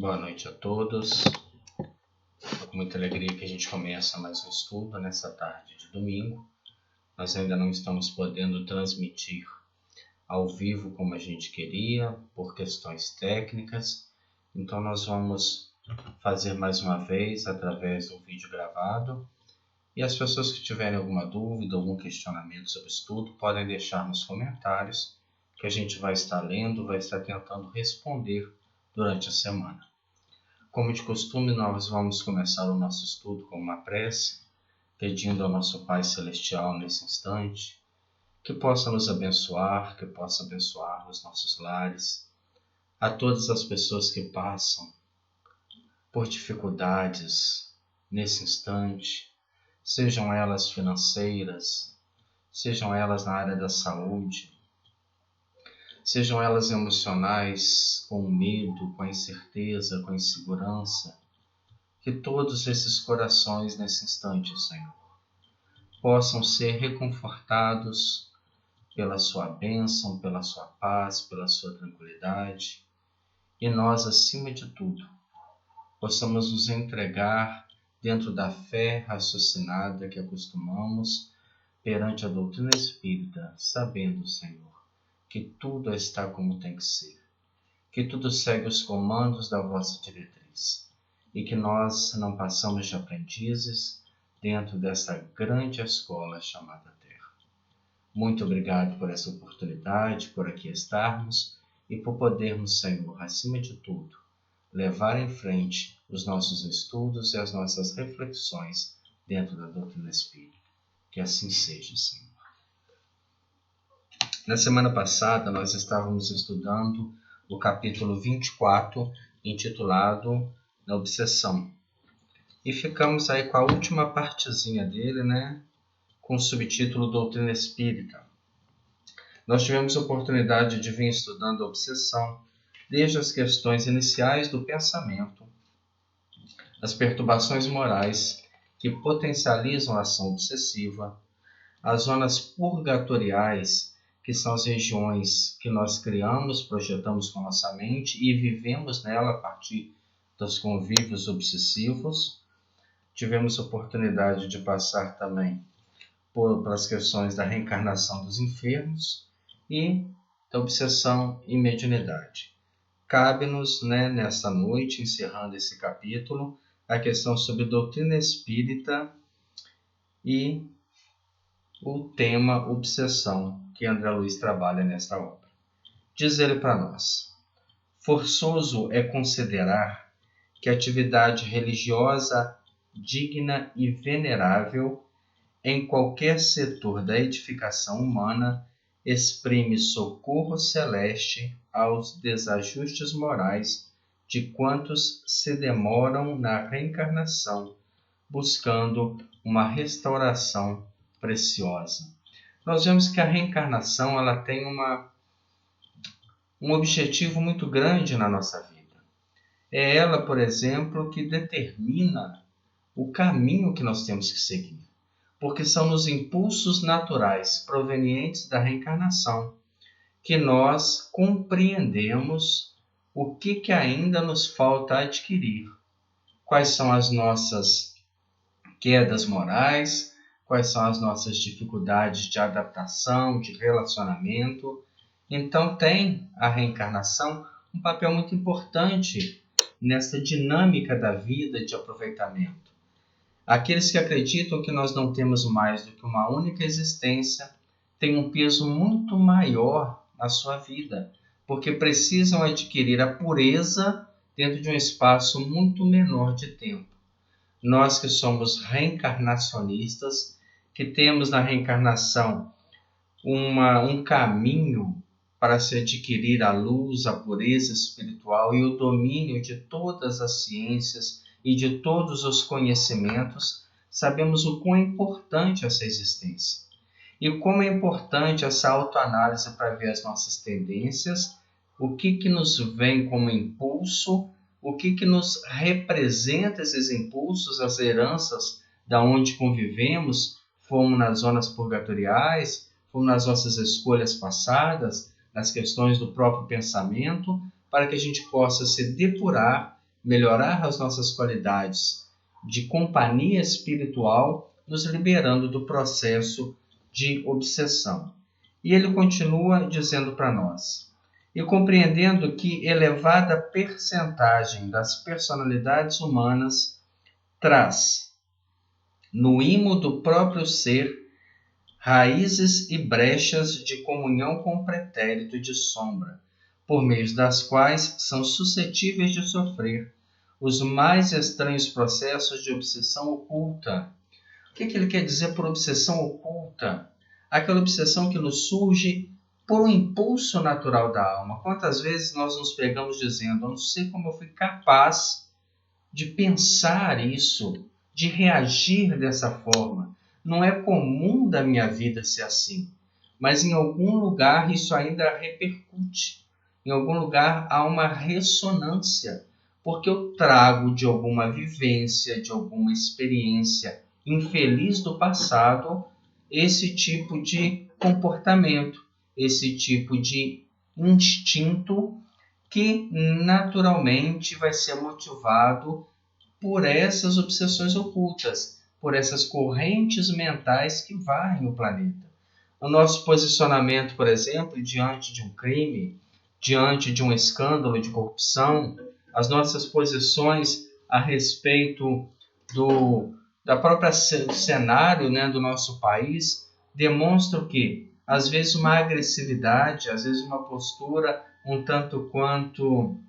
Boa noite a todos. É com muita alegria que a gente começa mais um estudo nessa tarde de domingo. Nós ainda não estamos podendo transmitir ao vivo como a gente queria, por questões técnicas. Então nós vamos fazer mais uma vez através do vídeo gravado. E as pessoas que tiverem alguma dúvida, algum questionamento sobre o estudo, podem deixar nos comentários, que a gente vai estar lendo, vai estar tentando responder durante a semana. Como de costume, nós vamos começar o nosso estudo com uma prece, pedindo ao nosso Pai Celestial nesse instante, que possa nos abençoar, que possa abençoar os nossos lares, a todas as pessoas que passam por dificuldades nesse instante, sejam elas financeiras, sejam elas na área da saúde, sejam elas emocionais, com medo, com incerteza, com insegurança, que todos esses corações nesse instante, Senhor, possam ser reconfortados pela sua bênção, pela sua paz, pela sua tranquilidade, e nós, acima de tudo, possamos nos entregar dentro da fé raciocinada que acostumamos perante a doutrina espírita, sabendo, Senhor, que tudo está como tem que ser, que tudo segue os comandos da vossa diretriz e que nós não passamos de aprendizes dentro dessa grande escola chamada Terra. Muito obrigado por essa oportunidade, por aqui estarmos e por podermos, Senhor, acima de tudo, levar em frente os nossos estudos e as nossas reflexões dentro da doutrina espírita. Que assim seja, Senhor. Na semana passada, nós estávamos estudando o capítulo 24, intitulado Na Obsessão. E ficamos aí com a última partezinha dele, com o subtítulo Doutrina Espírita. Nós tivemos a oportunidade de vir estudando a obsessão, desde as questões iniciais do pensamento, as perturbações morais que potencializam a ação obsessiva, as zonas purgatoriais, que são as regiões que nós criamos, projetamos com nossa mente e vivemos nela a partir dos convívios obsessivos. Tivemos a oportunidade de passar também pelas questões da reencarnação dos enfermos e da obsessão e mediunidade. Cabe-nos, nesta noite, encerrando esse capítulo, a questão sobre doutrina espírita e o tema obsessão, que André Luiz trabalha nesta obra. Diz ele para nós: forçoso é considerar que a atividade religiosa digna e venerável em qualquer setor da edificação humana exprime socorro celeste aos desajustes morais de quantos se demoram na reencarnação, buscando uma restauração preciosa. Nós vemos que a reencarnação ela tem um objetivo muito grande na nossa vida. É ela, por exemplo, que determina o caminho que nós temos que seguir, porque são nos impulsos naturais provenientes da reencarnação que nós compreendemos o que ainda nos falta adquirir, quais são as nossas quedas morais, quais são as nossas dificuldades de adaptação, de relacionamento. Então tem a reencarnação um papel muito importante nessa dinâmica da vida de aproveitamento. Aqueles que acreditam que nós não temos mais do que uma única existência têm um peso muito maior na sua vida, porque precisam adquirir a pureza dentro de um espaço muito menor de tempo. Nós que somos reencarnacionistas, que temos na reencarnação um caminho para se adquirir a luz, a pureza espiritual e o domínio de todas as ciências e de todos os conhecimentos, sabemos o quão importante essa existência. E como é importante essa autoanálise para ver as nossas tendências, o que nos vem como impulso, o que nos representa esses impulsos, as heranças da onde convivemos, fomos nas zonas purgatoriais, fomos nas nossas escolhas passadas, nas questões do próprio pensamento, para que a gente possa se depurar melhorar as nossas qualidades de companhia espiritual, nos liberando do processo de obsessão. E ele continua dizendo para nós: e compreendendo que elevada percentagem das personalidades humanas traz, no imo do próprio ser, raízes e brechas de comunhão com o pretérito de sombra, por meio das quais são suscetíveis de sofrer os mais estranhos processos de obsessão oculta. O que ele quer dizer por obsessão oculta? Aquela obsessão que nos surge por um impulso natural da alma. Quantas vezes nós nos pegamos dizendo: eu não sei como eu fui capaz de pensar isso, de reagir dessa forma. Não é comum da minha vida ser assim, mas em algum lugar isso ainda repercute. Em algum lugar há uma ressonância, porque eu trago de alguma vivência, de alguma experiência infeliz do passado, esse tipo de comportamento, esse tipo de instinto que naturalmente vai ser motivado por essas obsessões ocultas, por essas correntes mentais que varrem o planeta. O nosso posicionamento, por exemplo, diante de um crime, diante de um escândalo de corrupção, as nossas posições a respeito da própria cenário, do nosso país, demonstram que, às vezes, uma agressividade, às vezes uma postura um tanto quanto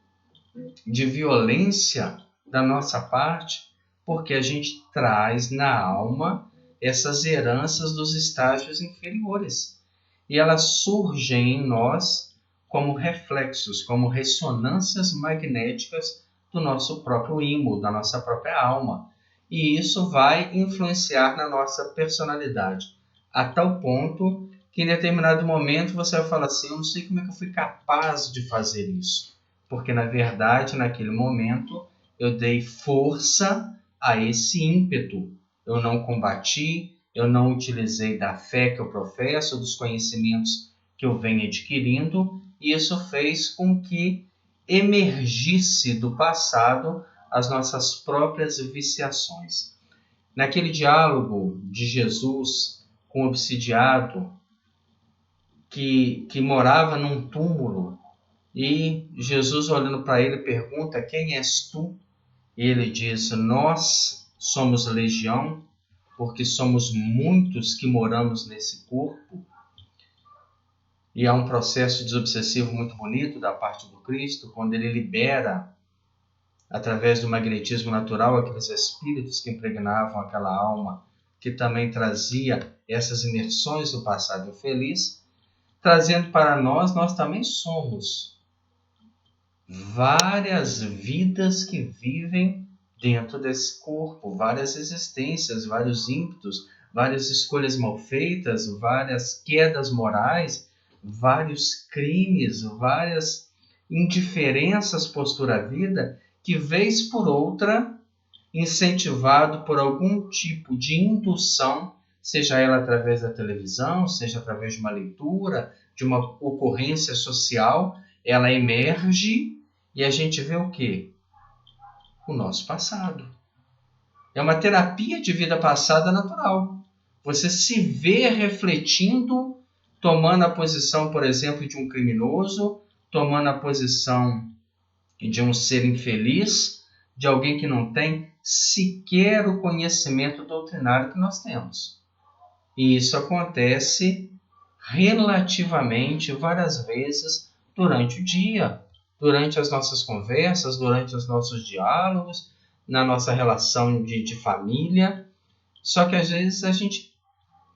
de violência da nossa parte, porque a gente traz na alma essas heranças dos estágios inferiores. E elas surgem em nós como reflexos, como ressonâncias magnéticas do nosso próprio imo, da nossa própria alma. E isso vai influenciar na nossa personalidade, a tal ponto que em determinado momento você vai falar assim: eu não sei como é que eu fui capaz de fazer isso. Porque, na verdade, naquele momento, eu dei força a esse ímpeto. Eu não combati, eu não utilizei da fé que eu professo, dos conhecimentos que eu venho adquirindo, e isso fez com que emergisse do passado as nossas próprias viciações. Naquele diálogo de Jesus com o obsidiado, que morava num túmulo, e Jesus, olhando para ele, pergunta: quem és tu? E ele diz: nós somos legião, porque somos muitos que moramos nesse corpo. E há um processo desobsessivo muito bonito da parte do Cristo, quando ele libera, através do magnetismo natural, aqueles espíritos que impregnavam aquela alma, que também trazia essas imersões do passado infeliz, trazendo para nós também somos várias vidas que vivem dentro desse corpo, várias existências, vários ímpetos, várias escolhas mal feitas, várias quedas morais, vários crimes, várias indiferenças postura à vida, que vez por outra, incentivado por algum tipo de indução, seja ela através da televisão, seja através de uma leitura, de uma ocorrência social, ela emerge e a gente vê o quê? O nosso passado. É uma terapia de vida passada natural. Você se vê refletindo, tomando a posição, por exemplo, de um criminoso, tomando a posição de um ser infeliz, de alguém que não tem sequer o conhecimento doutrinário que nós temos. E isso acontece relativamente várias vezes durante o dia, durante as nossas conversas, durante os nossos diálogos, na nossa relação de família. Só que às vezes a gente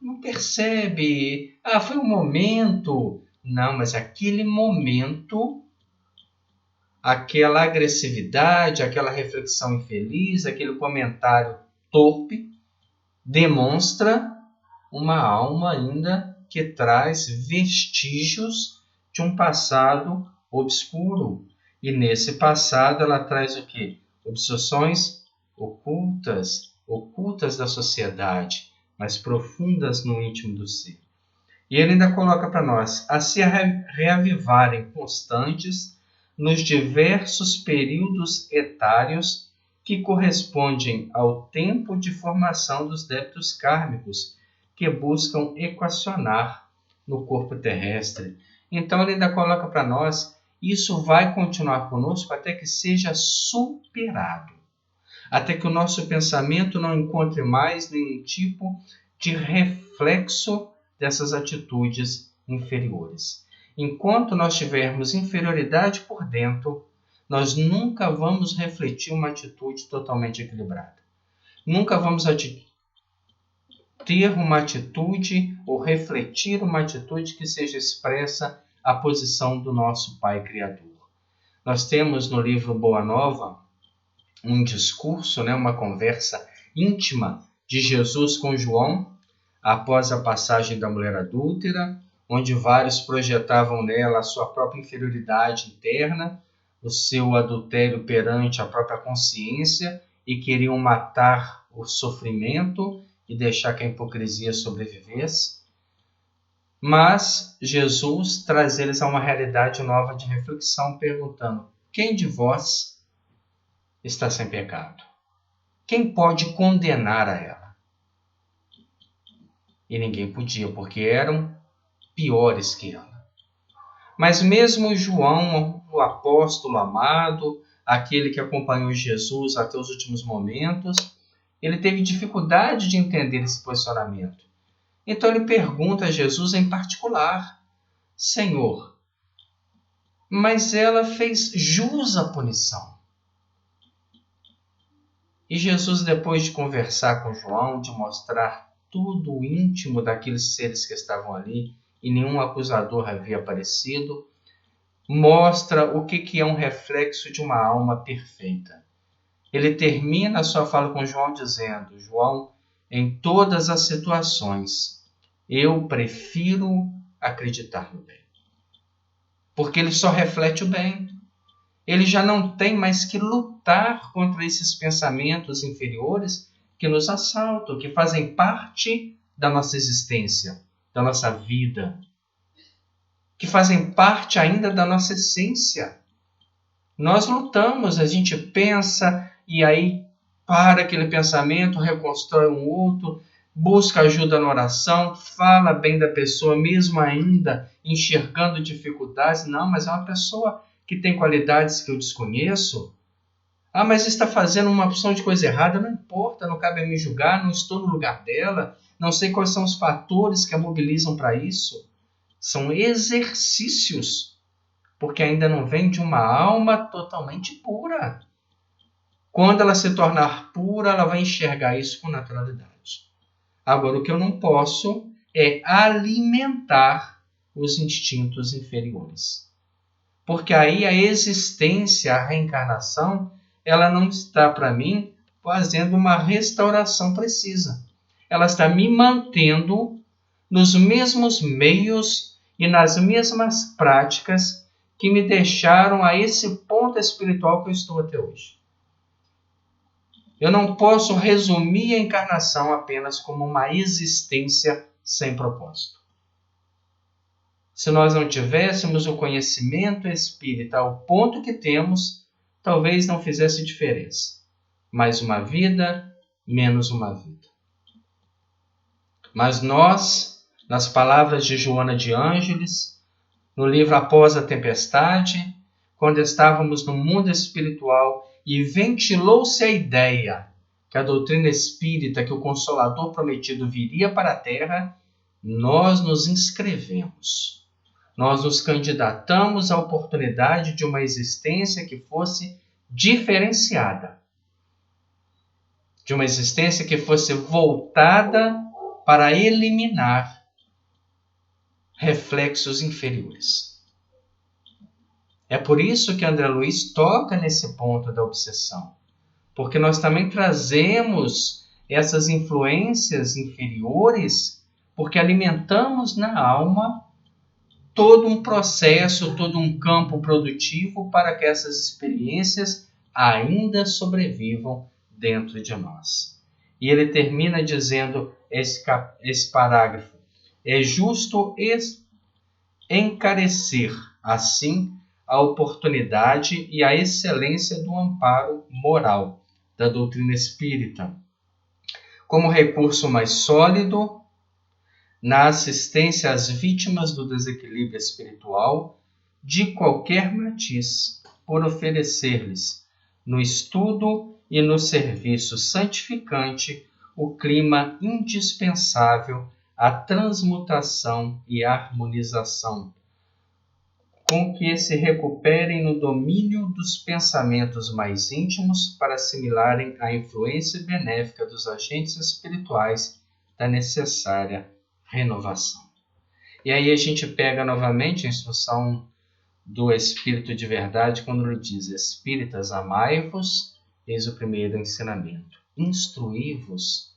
não percebe. Foi um momento. Não, mas aquele momento, aquela agressividade, aquela reflexão infeliz, aquele comentário torpe, demonstra uma alma ainda que traz vestígios de um passado obscuro. E nesse passado ela traz o quê? Obsessões ocultas da sociedade, mas profundas no íntimo do ser. E ele ainda coloca para nós: a se reavivarem constantes nos diversos períodos etários que correspondem ao tempo de formação dos débitos kármicos que buscam equacionar no corpo terrestre. Então ele ainda coloca para nós, isso vai continuar conosco até que seja superado, até que o nosso pensamento não encontre mais nenhum tipo de reflexo dessas atitudes inferiores. Enquanto nós tivermos inferioridade por dentro, nós nunca vamos refletir uma atitude totalmente equilibrada. Nunca vamos ter uma atitude ou refletir uma atitude que seja expressa a posição do nosso Pai Criador. Nós temos no livro Boa Nova um discurso, uma conversa íntima de Jesus com João, após a passagem da mulher adúltera, onde vários projetavam nela a sua própria inferioridade interna, o seu adultério perante a própria consciência e queriam matar o sofrimento e deixar que a hipocrisia sobrevivesse. Mas Jesus traz eles a uma realidade nova de reflexão, perguntando: quem de vós está sem pecado? Quem pode condenar a ela? E ninguém podia, porque eram piores que ela. Mas mesmo João, o apóstolo amado, aquele que acompanhou Jesus até os últimos momentos, ele teve dificuldade de entender esse posicionamento. Então ele pergunta a Jesus em particular: Senhor, mas ela fez jus à punição. E Jesus, depois de conversar com João, de mostrar tudo o íntimo daqueles seres que estavam ali, e nenhum acusador havia aparecido, mostra o que é um reflexo de uma alma perfeita. Ele termina a sua fala com João dizendo: João, em todas as situações, eu prefiro acreditar no bem. Porque ele só reflete o bem. Ele já não tem mais que lutar contra esses pensamentos inferiores que nos assaltam, que fazem parte da nossa existência, da nossa vida, que fazem parte ainda da nossa essência. Nós lutamos, a gente pensa e aí para aquele pensamento, reconstrói um outro, busca ajuda na oração, fala bem da pessoa, mesmo ainda enxergando dificuldades. Não, mas é uma pessoa que tem qualidades que eu desconheço. Ah, mas está fazendo uma opção de coisa errada. Não importa, não cabe a me julgar, não estou no lugar dela, não sei quais são os fatores que a mobilizam para isso. São exercícios, porque ainda não vem de uma alma totalmente pura. Quando ela se tornar pura, ela vai enxergar isso com naturalidade. Agora, o que eu não posso é alimentar os instintos inferiores. Porque aí a existência, a reencarnação, ela não está, para mim, fazendo uma restauração precisa. Ela está me mantendo nos mesmos meios e nas mesmas práticas que me deixaram a esse ponto espiritual que eu estou até hoje. Eu não posso resumir a encarnação apenas como uma existência sem propósito. Se nós não tivéssemos o conhecimento espírita ao ponto que temos, talvez não fizesse diferença. Mais uma vida, menos uma vida. Mas nós, nas palavras de Joana de Ângeles, no livro Após a Tempestade, quando estávamos no mundo espiritual e ventilou-se a ideia que a doutrina espírita, que o Consolador prometido viria para a Terra, nós nos inscrevemos. Nós nos candidatamos à oportunidade de uma existência que fosse diferenciada. De uma existência que fosse voltada para eliminar reflexos inferiores. É por isso que André Luiz toca nesse ponto da obsessão. Porque nós também trazemos essas influências inferiores, porque alimentamos na alma todo um processo, todo um campo produtivo para que essas experiências ainda sobrevivam dentro de nós. E ele termina dizendo esse parágrafo: é justo encarecer, assim, a oportunidade e a excelência do amparo moral da doutrina espírita, como recurso mais sólido na assistência às vítimas do desequilíbrio espiritual de qualquer matiz, por oferecer-lhes, no estudo e no serviço santificante, o clima indispensável à transmutação e harmonização, com que se recuperem no domínio dos pensamentos mais íntimos para assimilarem a influência benéfica dos agentes espirituais da necessária renovação. E aí a gente pega novamente a instrução do Espírito de Verdade quando ele diz: Espíritas, amai-vos, eis o primeiro ensinamento. Instruí-vos,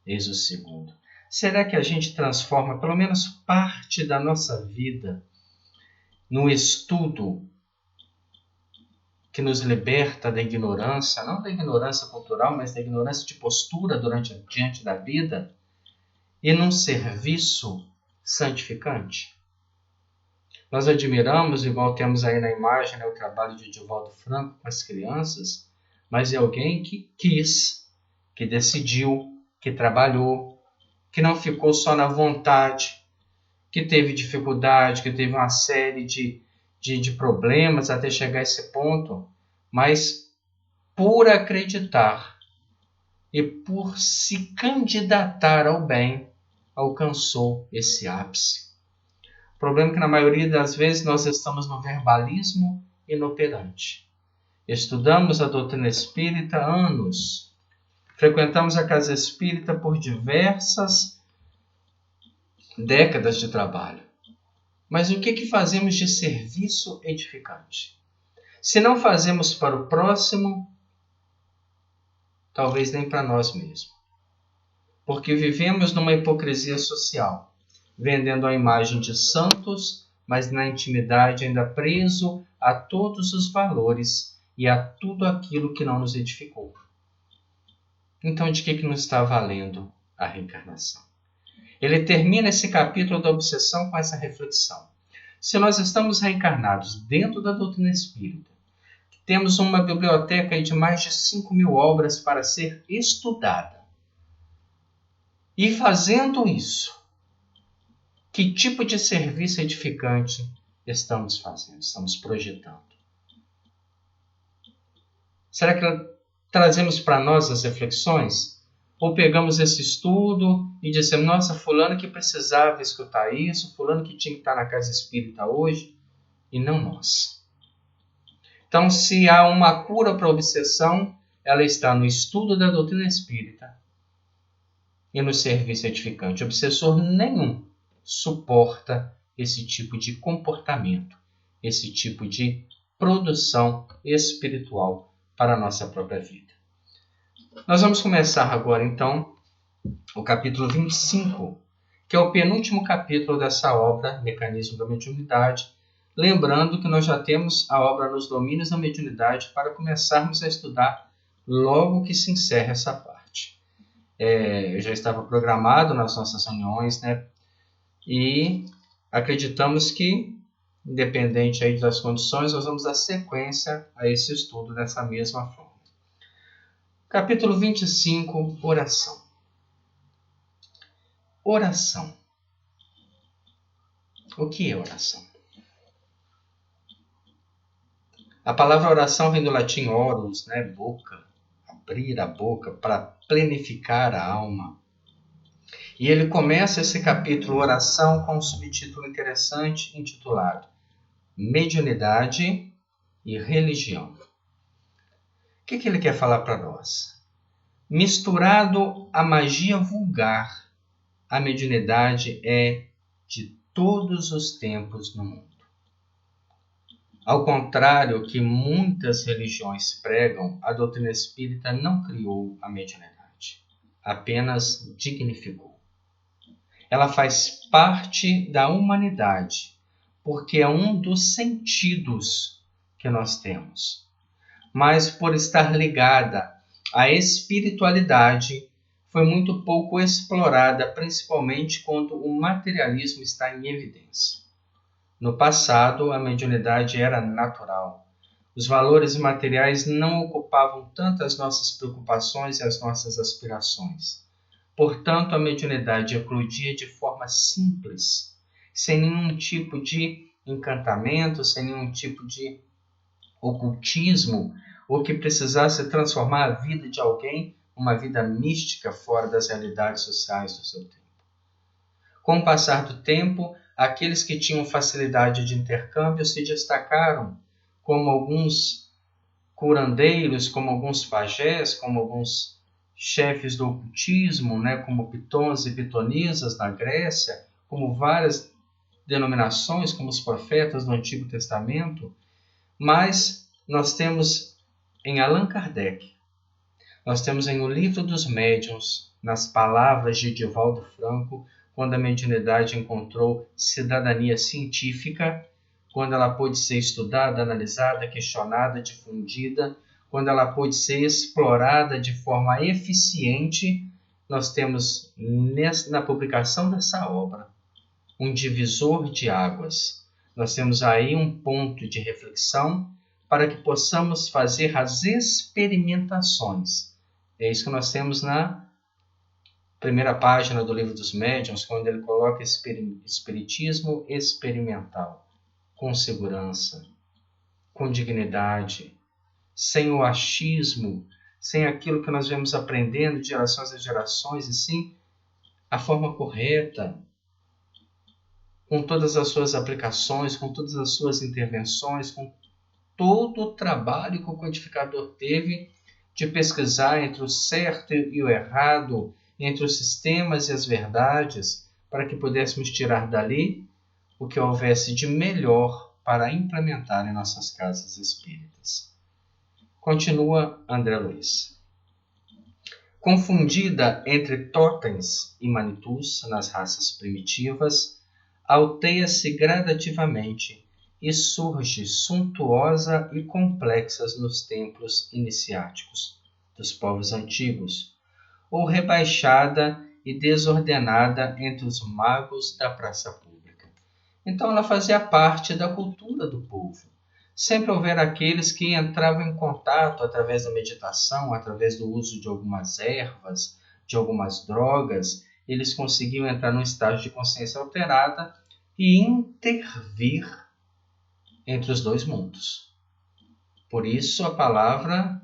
eis o segundo. Será que a gente transforma pelo menos parte da nossa vida no estudo que nos liberta da ignorância, não da ignorância cultural, mas da ignorância de postura diante da vida, e num serviço santificante? Nós admiramos, igual temos aí na imagem, o trabalho de Divaldo Franco com as crianças, mas é alguém que quis, que decidiu, que trabalhou, que não ficou só na vontade, que teve dificuldade, que teve uma série de problemas até chegar a esse ponto, mas por acreditar e por se candidatar ao bem, alcançou esse ápice. O problema é que na maioria das vezes nós estamos no verbalismo inoperante. Estudamos a doutrina espírita há anos, frequentamos a casa espírita por diversas décadas de trabalho. Mas o que fazemos de serviço edificante? Se não fazemos para o próximo, talvez nem para nós mesmos. Porque vivemos numa hipocrisia social, vendendo a imagem de santos, mas na intimidade ainda preso a todos os valores e a tudo aquilo que não nos edificou. Então, de que nos está valendo a reencarnação? Ele termina esse capítulo da obsessão com essa reflexão. Se nós estamos reencarnados dentro da doutrina espírita, temos uma biblioteca de mais de 5.000 obras para ser estudada, e fazendo isso, que tipo de serviço edificante estamos fazendo, estamos projetando? Será que trazemos para nós as reflexões? Ou pegamos esse estudo e dizemos: nossa, fulano que precisava escutar isso, fulano que tinha que estar na casa espírita hoje, e não nós. Então, se há uma cura para a obsessão, ela está no estudo da doutrina espírita e no serviço edificante. Obsessor nenhum suporta esse tipo de comportamento, esse tipo de produção espiritual para a nossa própria vida. Nós vamos começar agora, então, o capítulo 25, que é o penúltimo capítulo dessa obra, Mecanismo da Mediunidade. Lembrando que nós já temos a obra Nos Domínios da Mediunidade para começarmos a estudar logo que se encerra essa parte. Eu já estava programado nas nossas reuniões, né? E acreditamos que, independente aí das condições, nós vamos dar sequência a esse estudo dessa mesma forma. Capítulo 25, oração. Oração. O que é oração? A palavra oração vem do latim orus, né? Boca, abrir a boca para plenificar a alma. E ele começa esse capítulo oração com um subtítulo interessante intitulado Mediunidade e Religião. O que ele quer falar para nós? Misturado à magia vulgar, a mediunidade é de todos os tempos no mundo. Ao contrário que muitas religiões pregam, a doutrina espírita não criou a mediunidade, apenas dignificou. Ela faz parte da humanidade, porque é um dos sentidos que nós temos. Mas por estar ligada à espiritualidade, foi muito pouco explorada, principalmente quando o materialismo está em evidência. No passado, a mediunidade era natural. Os valores materiais não ocupavam tanto as nossas preocupações e as nossas aspirações. Portanto, a mediunidade eclodia de forma simples, sem nenhum tipo de encantamento, sem nenhum tipo de ocultismo, ou que precisasse transformar a vida de alguém uma vida mística fora das realidades sociais do seu tempo. Com o passar do tempo, aqueles que tinham facilidade de intercâmbio se destacaram, como alguns curandeiros, como alguns pajés, como alguns chefes do ocultismo, como pitons e pitonisas na Grécia, como várias denominações, como os profetas do Antigo Testamento. Mas nós temos em Allan Kardec, nós temos em O Livro dos Médiuns, nas palavras de Divaldo Franco, quando a mediunidade encontrou cidadania científica, quando ela pôde ser estudada, analisada, questionada, difundida, quando ela pôde ser explorada de forma eficiente, nós temos na publicação dessa obra um divisor de águas. Nós temos aí um ponto de reflexão para que possamos fazer as experimentações. É isso que nós temos na primeira página do Livro dos Médiuns, quando ele coloca espiritismo experimental, com segurança, com dignidade, sem o achismo, sem aquilo que nós vemos aprendendo de gerações a gerações, e sim a forma correta, com todas as suas aplicações, com todas as suas intervenções, com todo o trabalho que o codificador teve de pesquisar entre o certo e o errado, entre os sistemas e as verdades, para que pudéssemos tirar dali o que houvesse de melhor para implementar em nossas casas espíritas. Continua André Luiz. Confundida entre totens e manitus nas raças primitivas, alteia-se gradativamente e surge suntuosa e complexa nos templos iniciáticos dos povos antigos, ou rebaixada e desordenada entre os magos da praça pública. Então ela fazia parte da cultura do povo. Sempre houveram aqueles que entravam em contato através da meditação, através do uso de algumas ervas, de algumas drogas, eles conseguiam entrar num estágio de consciência alterada e intervir entre os dois mundos. Por isso a palavra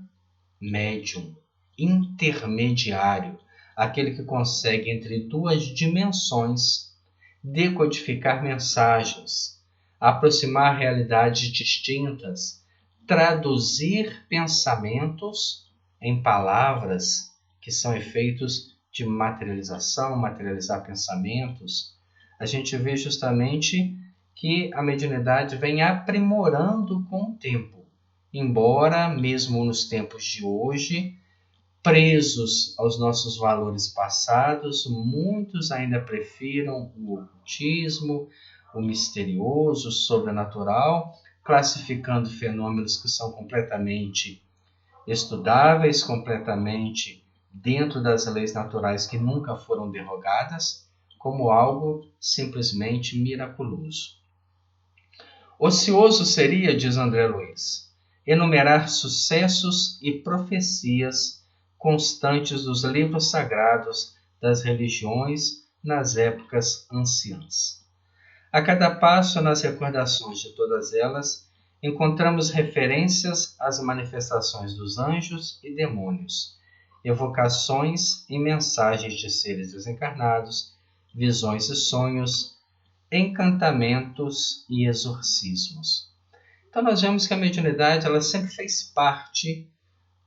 médium, intermediário, aquele que consegue entre duas dimensões decodificar mensagens, aproximar realidades distintas, traduzir pensamentos em palavras que são efeitos de materialização, materializar pensamentos. A gente vê justamente que a mediunidade vem aprimorando com o tempo, embora mesmo nos tempos de hoje, presos aos nossos valores passados, muitos ainda prefiram o ocultismo, o misterioso, o sobrenatural, classificando fenômenos que são completamente estudáveis, completamente dentro das leis naturais que nunca foram derrogadas, como algo simplesmente miraculoso. Ocioso seria, diz André Luiz, enumerar sucessos e profecias constantes dos livros sagrados das religiões nas épocas anciãs. A cada passo nas recordações de todas elas, encontramos referências às manifestações dos anjos e demônios, evocações e mensagens de seres desencarnados, visões e sonhos, encantamentos e exorcismos. Então nós vemos que a mediunidade ela sempre fez parte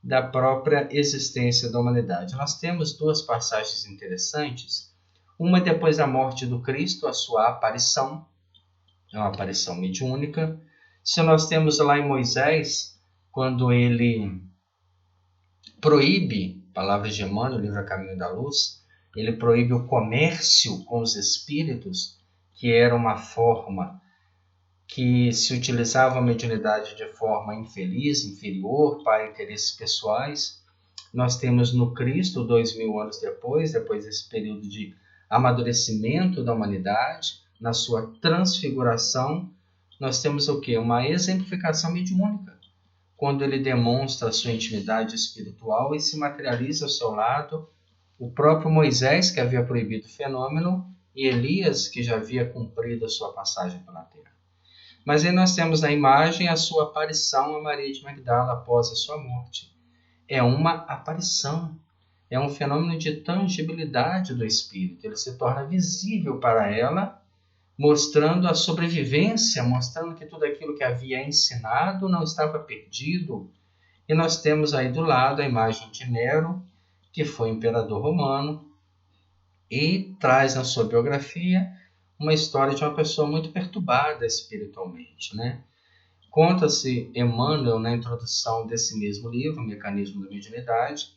da própria existência da humanidade. Nós temos duas passagens interessantes. Uma depois da morte do Cristo, a sua aparição, é uma aparição mediúnica. Se nós temos lá em Moisés, quando ele proíbe, palavras de Emmanuel, o livro A Caminho da Luz, ele proíbe o comércio com os espíritos, que era uma forma que se utilizava a mediunidade de forma infeliz, inferior, para interesses pessoais. Nós temos no Cristo, 2000 anos depois desse período de amadurecimento da humanidade, na sua transfiguração, nós temos o quê? Uma exemplificação mediúnica, quando ele demonstra a sua intimidade espiritual e se materializa ao seu lado o próprio Moisés, que havia proibido o fenômeno, e Elias, que já havia cumprido a sua passagem pela terra. Mas aí nós temos na imagem a sua aparição a Maria de Magdala após a sua morte. É uma aparição, é um fenômeno de tangibilidade do Espírito. Ele se torna visível para ela, mostrando a sobrevivência, mostrando que tudo aquilo que havia ensinado não estava perdido. E nós temos aí do lado a imagem de Nero, que foi imperador romano, e traz na sua biografia uma história de uma pessoa muito perturbada espiritualmente, né? Conta-se Emmanuel, na introdução desse mesmo livro, O Mecanismo da Mediunidade,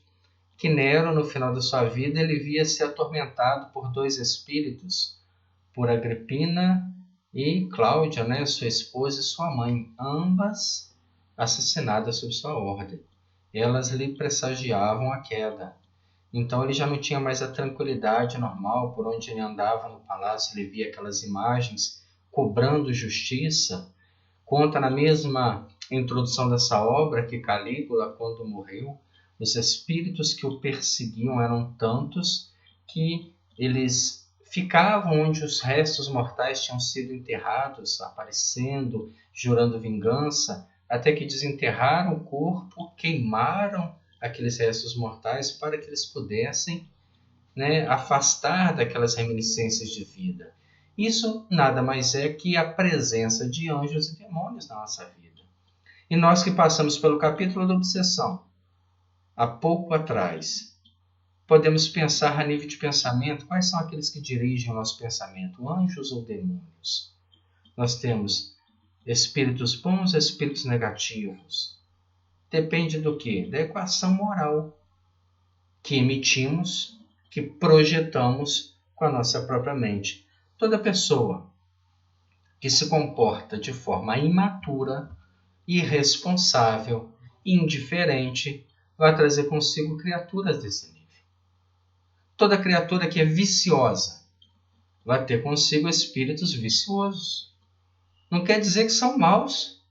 que Nero, no final da sua vida, ele via-se atormentado por dois espíritos, por Agripina e Cláudia, né, sua esposa e sua mãe, ambas assassinadas sob sua ordem. Elas lhe pressagiavam a queda. Então ele já não tinha mais a tranquilidade normal. Por onde ele andava no palácio, ele via aquelas imagens cobrando justiça. Conta na mesma introdução dessa obra que Calígula, quando morreu, os espíritos que o perseguiam eram tantos que eles ficavam onde os restos mortais tinham sido enterrados, aparecendo, jurando vingança, até que desenterraram o corpo, queimaram aqueles restos mortais para que eles pudessem, né, afastar daquelas reminiscências de vida. Isso nada mais é que a presença de anjos e demônios na nossa vida. E nós que passamos pelo capítulo da obsessão, há pouco atrás, podemos pensar a nível de pensamento, quais são aqueles que dirigem o nosso pensamento, anjos ou demônios? Nós temos espíritos bons e espíritos negativos. Depende do quê? Da equação moral que emitimos, que projetamos com a nossa própria mente. Toda pessoa que se comporta de forma imatura, irresponsável, indiferente, vai trazer consigo criaturas desse nível. Toda criatura que é viciosa vai ter consigo espíritos viciosos. Não quer dizer que são maus,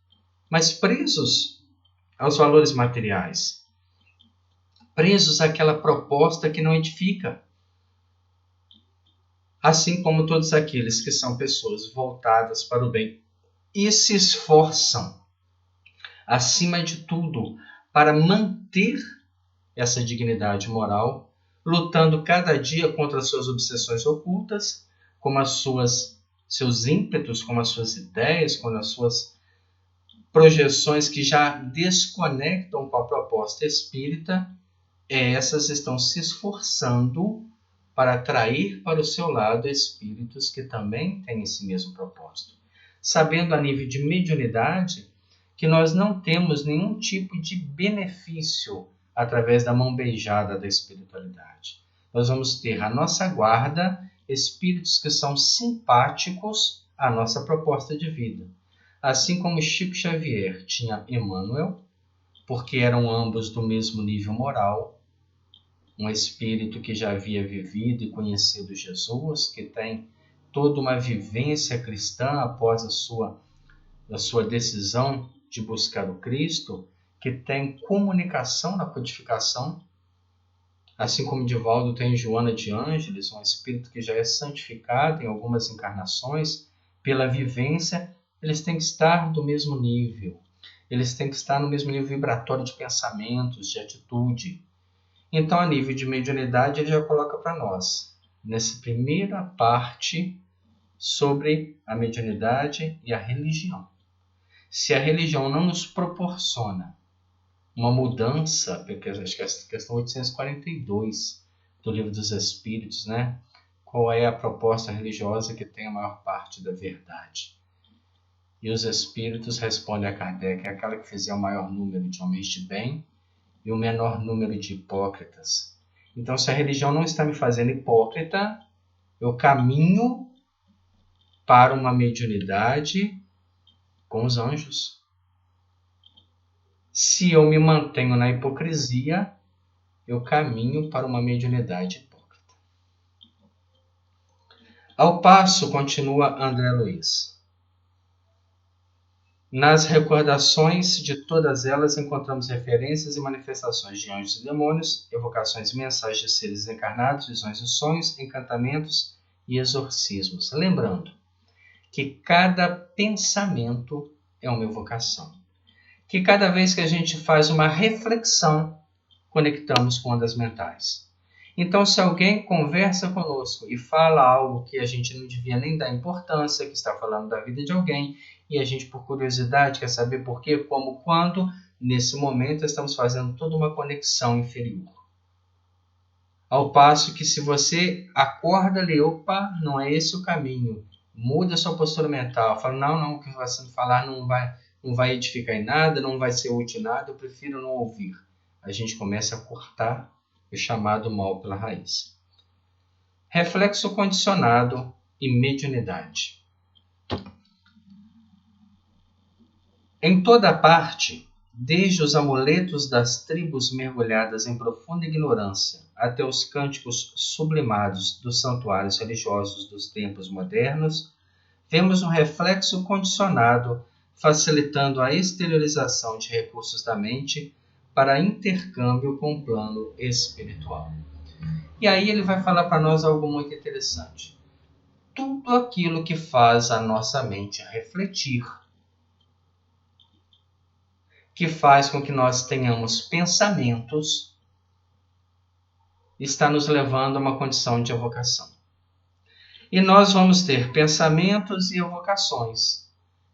mas presos aos valores materiais, presos àquela proposta que não edifica. Assim como todos aqueles que são pessoas voltadas para o bem e se esforçam, acima de tudo, para manter essa dignidade moral, lutando cada dia contra as suas obsessões ocultas, como seus ímpetos, como as suas ideias, como as suas projeções que já desconectam com a proposta espírita, essas estão se esforçando para atrair para o seu lado espíritos que também têm esse mesmo propósito. Sabendo a nível de mediunidade que nós não temos nenhum tipo de benefício através da mão beijada da espiritualidade. Nós vamos ter à nossa guarda espíritos que são simpáticos à nossa proposta de vida. Assim como Chico Xavier tinha Emmanuel, porque eram ambos do mesmo nível moral, um espírito que já havia vivido e conhecido Jesus, que tem toda uma vivência cristã após a sua decisão de buscar o Cristo, que tem comunicação na codificação, assim como Divaldo tem Joana de Ângeles, um espírito que já é santificado em algumas encarnações, pela vivência, eles têm que estar do mesmo nível. Eles têm que estar no mesmo nível vibratório de pensamentos, de atitude. Então, a nível de mediunidade, ele já coloca para nós, nessa primeira parte, sobre a mediunidade e a religião. Se a religião não nos proporciona uma mudança, porque acho que é a questão 842 do Livro dos Espíritos, né? Qual é a proposta religiosa que tem a maior parte da verdade? E os Espíritos respondem a Kardec, é aquela que fizer o maior número de homens de bem e o menor número de hipócritas. Então, se a religião não está me fazendo hipócrita, eu caminho para uma mediunidade com os anjos. Se eu me mantenho na hipocrisia, eu caminho para uma mediunidade hipócrita. Ao passo, continua André Luiz, Nas recordações de todas elas encontramos referências e manifestações de anjos e demônios, evocações mensais de seres encarnados, visões e sonhos, encantamentos e exorcismos. Lembrando que cada pensamento é uma evocação. Que cada vez que a gente faz uma reflexão, conectamos com ondas mentais. Então, se alguém conversa conosco e fala algo que a gente não devia nem dar importância, que está falando da vida de alguém, e a gente, por curiosidade, quer saber por quê, como, quando, nesse momento estamos fazendo toda uma conexão inferior. Ao passo que se você acorda ali, opa, não é esse o caminho, muda a sua postura mental, fala, não, o que você falar não vai edificar em nada, não vai ser útil em nada, eu prefiro não ouvir. A gente começa a cortar o chamado mal pela raiz. Reflexo condicionado e mediunidade. Em toda parte, desde os amuletos das tribos mergulhadas em profunda ignorância até os cânticos sublimados dos santuários religiosos dos tempos modernos, vemos um reflexo condicionado facilitando a exteriorização de recursos da mente para intercâmbio com o plano espiritual. E aí ele vai falar para nós algo muito interessante. Tudo aquilo que faz a nossa mente refletir, que faz com que nós tenhamos pensamentos, está nos levando a uma condição de evocação. E nós vamos ter pensamentos e evocações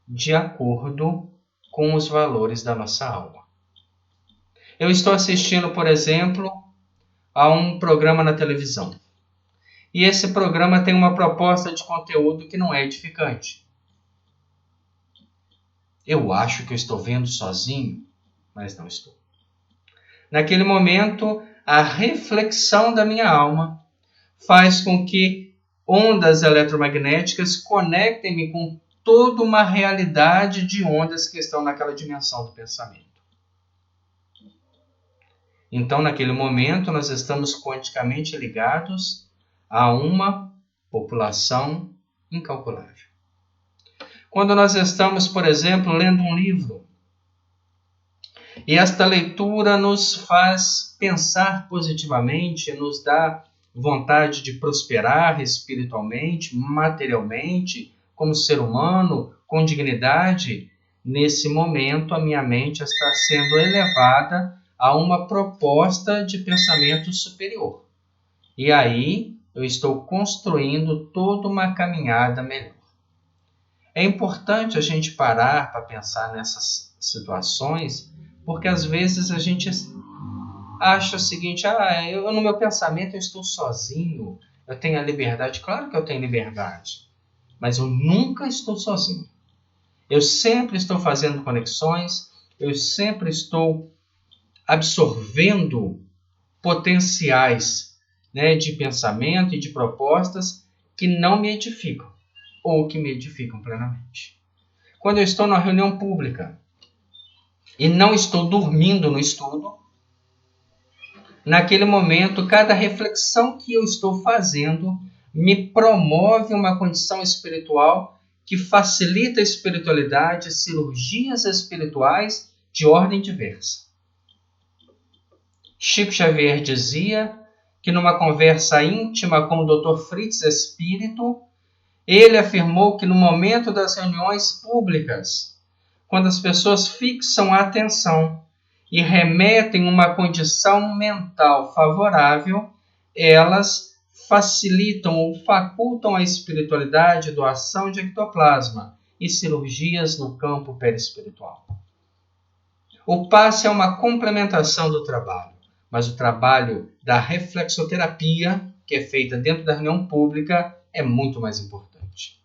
de acordo com os valores da nossa alma. Eu estou assistindo, por exemplo, a um programa na televisão. E esse programa tem uma proposta de conteúdo que não é edificante. Eu acho que eu estou vendo sozinho, mas não estou. Naquele momento, a reflexão da minha alma faz com que ondas eletromagnéticas conectem-me com toda uma realidade de ondas que estão naquela dimensão do pensamento. Então, naquele momento, nós estamos quanticamente ligados a uma população incalculável. Quando nós estamos, por exemplo, lendo um livro, e esta leitura nos faz pensar positivamente, nos dá vontade de prosperar espiritualmente, materialmente, como ser humano, com dignidade, nesse momento a minha mente está sendo elevada a uma proposta de pensamento superior. E aí eu estou construindo toda uma caminhada melhor. É importante a gente parar para pensar nessas situações, porque às vezes a gente acha o seguinte, eu no meu pensamento eu estou sozinho, eu tenho a liberdade. Claro que eu tenho liberdade, mas eu nunca estou sozinho. Eu sempre estou fazendo conexões, eu sempre estou absorvendo potenciais, de pensamento e de propostas que não me edificam ou que me edificam plenamente. Quando eu estou numa reunião pública e não estou dormindo no estudo, naquele momento, cada reflexão que eu estou fazendo me promove uma condição espiritual que facilita a espiritualidade, cirurgias espirituais de ordem diversa. Chico Xavier dizia que numa conversa íntima com o Dr. Fritz Espírito, ele afirmou que no momento das reuniões públicas, quando as pessoas fixam a atenção e remetem uma condição mental favorável, elas facilitam ou facultam a espiritualidade, doação de ectoplasma e cirurgias no campo perispiritual. O passe é uma complementação do trabalho, mas o trabalho da reflexoterapia, que é feita dentro da reunião pública, é muito mais importante.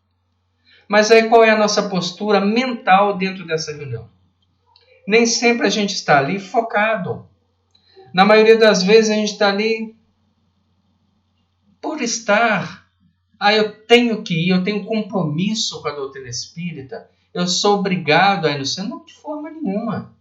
Mas aí qual é a nossa postura mental dentro dessa reunião? Nem sempre a gente está ali focado. Na maioria das vezes a gente está ali por estar. Eu tenho que ir, eu tenho compromisso com a doutrina espírita, eu sou obrigado a ir no centro. Não, de forma nenhuma.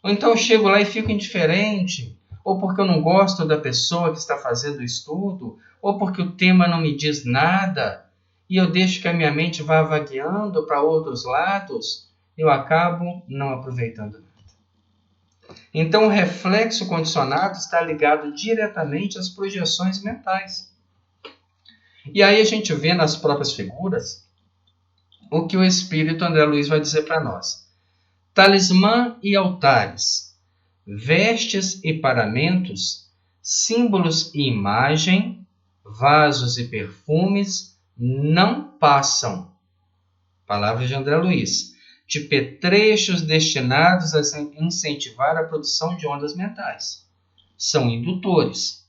Ou então eu chego lá e fico indiferente, ou porque eu não gosto da pessoa que está fazendo o estudo, ou porque o tema não me diz nada, e eu deixo que a minha mente vá vagueando para outros lados. eu acabo não aproveitando nada. Então, o reflexo condicionado está ligado diretamente às projeções mentais. E aí a gente vê nas próprias figuras o que o Espírito André Luiz vai dizer para nós. Talismã e altares, vestes e paramentos, símbolos e imagem, vasos e perfumes não passam, palavras de André Luiz, de petrechos destinados a incentivar a produção de ondas mentais. São indutores.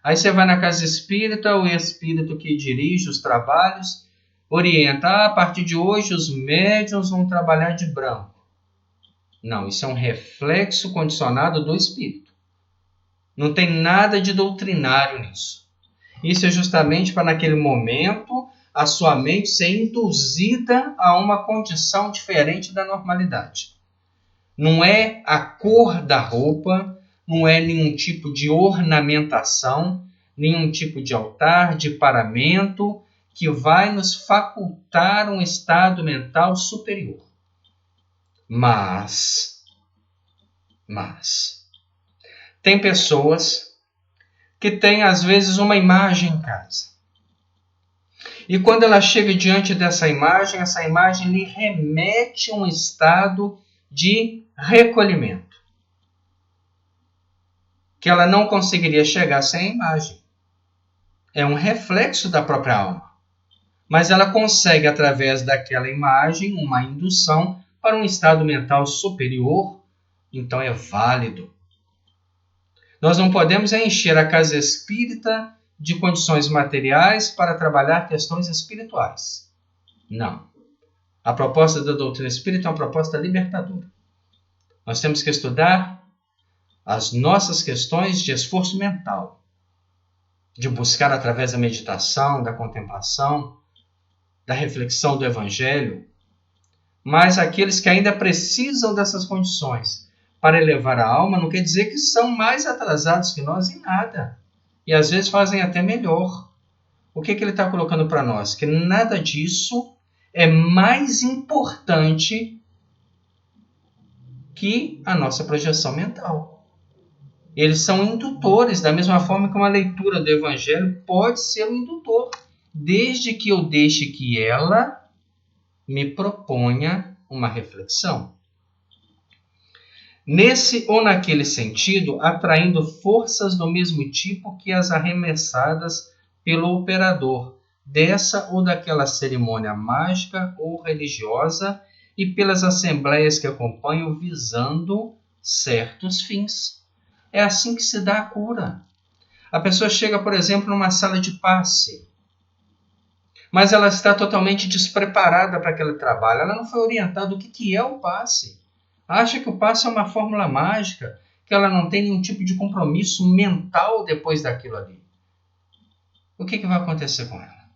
Aí você vai na casa espírita, o espírito que dirige os trabalhos orienta, a partir de hoje os médiuns vão trabalhar de branco. Não, isso é um reflexo condicionado do espírito. Não tem nada de doutrinário nisso. Isso é justamente para, naquele momento, a sua mente ser induzida a uma condição diferente da normalidade. Não é a cor da roupa, não é nenhum tipo de ornamentação, nenhum tipo de altar, de paramento, que vai nos facultar um estado mental superior. Mas, tem pessoas que têm, às vezes, uma imagem em casa. E quando ela chega diante dessa imagem, essa imagem lhe remete a um estado de recolhimento, que ela não conseguiria chegar sem a imagem. É um reflexo da própria alma. Mas ela consegue, através daquela imagem, uma indução para um estado mental superior, então é válido. Nós não podemos encher a casa espírita de condições materiais para trabalhar questões espirituais. Não. A proposta da doutrina espírita é uma proposta libertadora. Nós temos que estudar as nossas questões de esforço mental, de buscar através da meditação, da contemplação, da reflexão do Evangelho, mas aqueles que ainda precisam dessas condições para elevar a alma, não quer dizer que são mais atrasados que nós em nada. E às vezes fazem até melhor. O que ele está colocando para nós? Que nada disso é mais importante que a nossa projeção mental. Eles são indutores, da mesma forma que uma leitura do Evangelho pode ser um indutor, desde que eu deixe que ela me proponha uma reflexão. Nesse ou naquele sentido, atraindo forças do mesmo tipo que as arremessadas pelo operador dessa ou daquela cerimônia mágica ou religiosa e pelas assembleias que acompanham visando certos fins. É assim que se dá a cura. A pessoa chega, por exemplo, numa sala de passe, mas ela está totalmente despreparada para aquele trabalho. Ela não foi orientada do que é o passe. Acha que o passe é uma fórmula mágica, que ela não tem nenhum tipo de compromisso mental depois daquilo ali. O que vai acontecer com ela?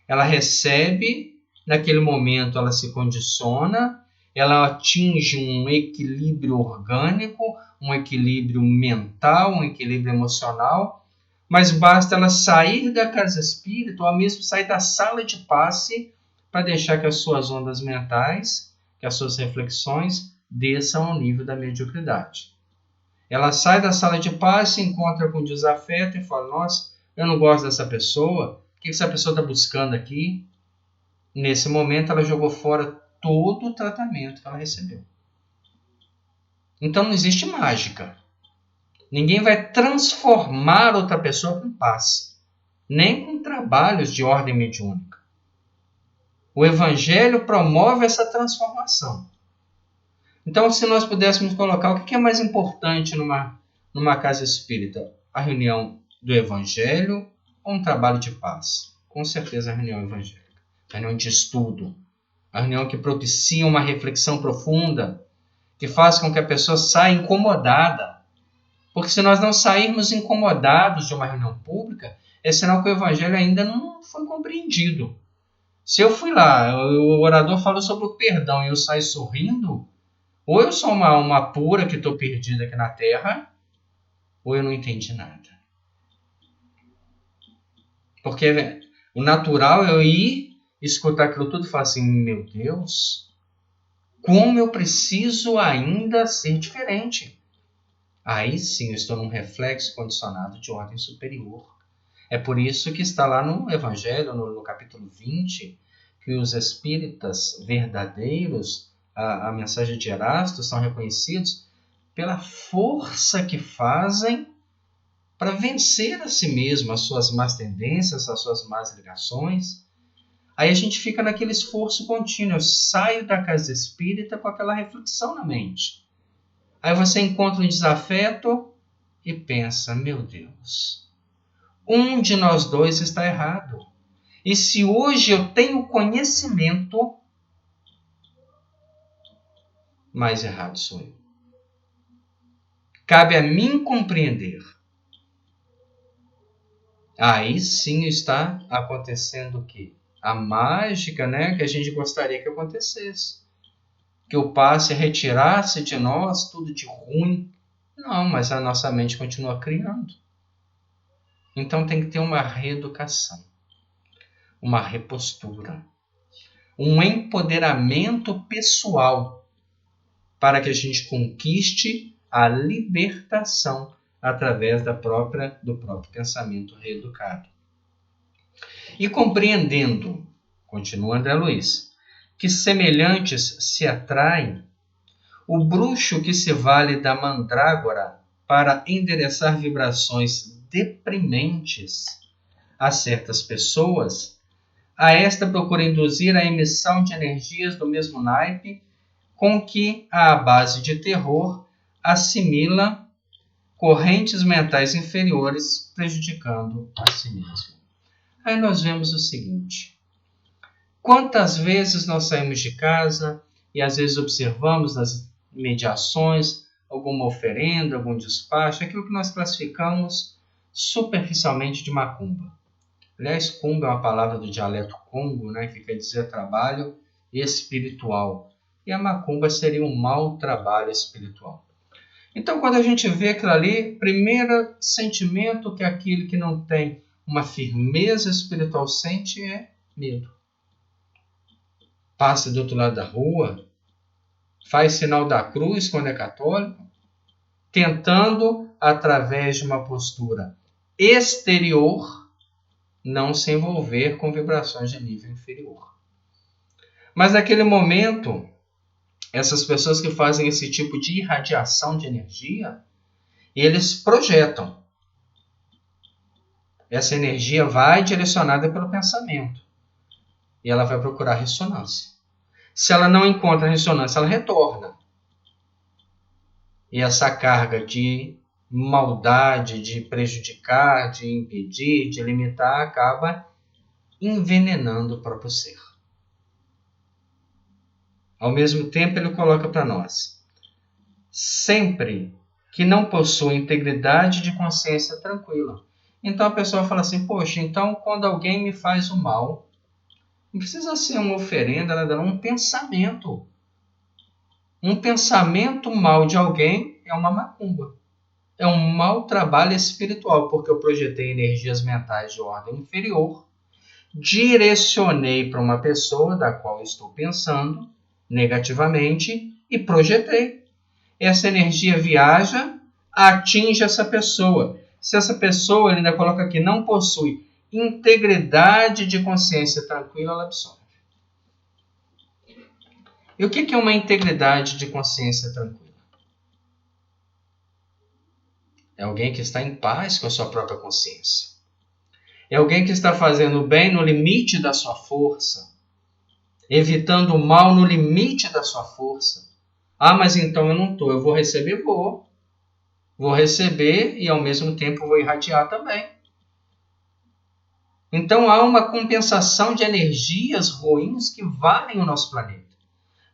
Ela recebe, naquele momento ela se condiciona, ela atinge um equilíbrio orgânico, um equilíbrio mental, um equilíbrio emocional, mas basta ela sair da casa espírita ou mesmo sair da sala de passe para deixar que as suas ondas mentais, que as suas reflexões desçam ao nível da mediocridade. Ela sai da sala de passe, se encontra com desafeto e fala, nossa, eu não gosto dessa pessoa, o que essa pessoa está buscando aqui? Nesse momento ela jogou fora todo o tratamento que ela recebeu. Então não existe mágica. Ninguém vai transformar outra pessoa com passe, nem com trabalhos de ordem mediúnica. O Evangelho promove essa transformação. Então, se nós pudéssemos colocar o que é mais importante numa casa espírita, a reunião do Evangelho ou um trabalho de paz? Com certeza a reunião evangélica, a reunião de estudo, a reunião que propicia uma reflexão profunda, que faz com que a pessoa saia incomodada. Porque se nós não sairmos incomodados de uma reunião pública, é sinal que o Evangelho ainda não foi compreendido. Se eu fui lá, o orador falou sobre o perdão e eu saio sorrindo, ou eu sou uma pura que estou perdida aqui na Terra, ou eu não entendi nada. Porque o natural é eu ir, escutar aquilo tudo e falar assim, meu Deus, Como eu preciso ainda ser diferente. Aí sim eu estou num reflexo condicionado de ordem superior. É por isso que está lá no Evangelho, no capítulo 20, que os espíritas verdadeiros, a mensagem de Erasto, são reconhecidos pela força que fazem para vencer a si mesmo, as suas más tendências, as suas más ligações. Aí a gente fica naquele esforço contínuo. Eu saio da casa espírita com aquela reflexão na mente. Aí você encontra um desafeto e pensa, meu Deus, um de nós dois está errado. E se hoje eu tenho conhecimento, mais errado sou eu. Cabe a mim compreender. Aí sim está acontecendo o quê? A mágica, né, que a gente gostaria que acontecesse. Que o passe retirasse de nós tudo de ruim. Não, mas a nossa mente continua criando. Então tem que ter uma reeducação, uma repostura, um empoderamento pessoal para que a gente conquiste a libertação através do próprio pensamento reeducado. E compreendendo, continua André Luiz, que semelhantes se atraem, o bruxo que se vale da mandrágora para endereçar vibrações deprimentes a certas pessoas, a esta procura induzir a emissão de energias do mesmo naipe com que, à base de terror, assimila correntes mentais inferiores, prejudicando a si mesmo. Aí nós vemos o seguinte: quantas vezes nós saímos de casa e às vezes observamos nas mediações alguma oferenda, algum despacho, aquilo que nós classificamos superficialmente de macumba. Aliás, cumba é uma palavra do dialeto congo, né, que quer dizer trabalho espiritual. E a macumba seria um mau trabalho espiritual. Então, quando a gente vê aquilo ali, primeiro sentimento que aquele que não tem uma firmeza espiritual sente é medo. Passa do outro lado da rua, faz sinal da cruz quando é católico, tentando, através de uma postura exterior, não se envolver com vibrações de nível inferior. Mas naquele momento, essas pessoas que fazem esse tipo de irradiação de energia, eles projetam. Essa energia vai direcionada pelo pensamento. E ela vai procurar ressonância. Se ela não encontra ressonância, ela retorna. E essa carga de maldade, de prejudicar, de impedir, de limitar, acaba envenenando o próprio ser. Ao mesmo tempo, ele coloca para nós: sempre que não possui integridade de consciência tranquila. Então a pessoa fala assim, poxa, então quando alguém me faz o mal, não precisa ser uma oferenda, nada, um pensamento. Um pensamento mal de alguém é uma macumba. É um mau trabalho espiritual, porque eu projetei energias mentais de ordem inferior, direcionei para uma pessoa da qual estou pensando negativamente e projetei. Essa energia viaja, atinge essa pessoa. Se essa pessoa, ele ainda coloca aqui, não possui integridade de consciência tranquila, ela absorve. E o que é uma integridade de consciência tranquila? É alguém que está em paz com a sua própria consciência. É alguém que está fazendo o bem no limite da sua força, evitando o mal no limite da sua força. Ah, mas então eu não estou, eu vou receber, vou receber e ao mesmo tempo vou irradiar também. Então há uma compensação de energias ruins que varrem o nosso planeta.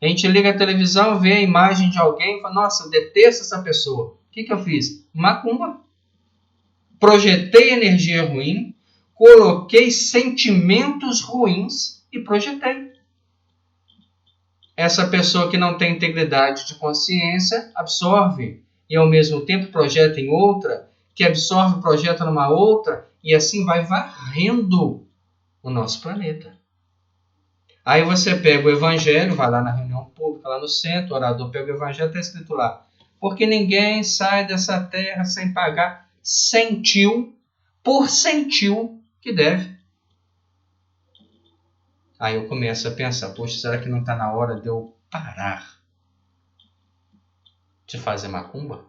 A gente liga a televisão, vê a imagem de alguém e fala, nossa, eu detesto essa pessoa. O que eu fiz? Macumba. Projetei energia ruim, coloquei sentimentos ruins e projetei. Essa pessoa que não tem integridade de consciência absorve e ao mesmo tempo projeta em outra, que absorve, projeta numa outra e assim vai varrendo o nosso planeta. Aí você pega o evangelho, vai lá na reunião pública, lá no centro, o orador pega o evangelho, está escrito lá. Porque ninguém sai dessa terra sem pagar centil por centil que deve. Aí eu começo a pensar, poxa, será que não está na hora de eu parar de fazer macumba?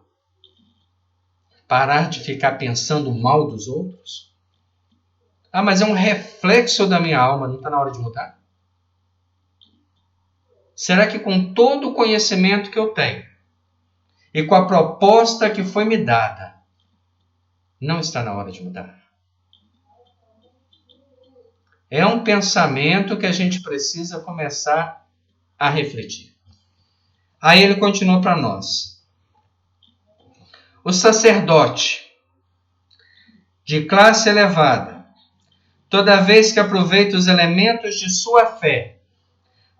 Parar de ficar pensando mal dos outros? Ah, mas é um reflexo da minha alma, não está na hora de mudar? Será que com todo o conhecimento que eu tenho e com a proposta que foi me dada, não está na hora de mudar? É um pensamento que a gente precisa começar a refletir. Aí ele continua para nós. O sacerdote de classe elevada, toda vez que aproveita os elementos de sua fé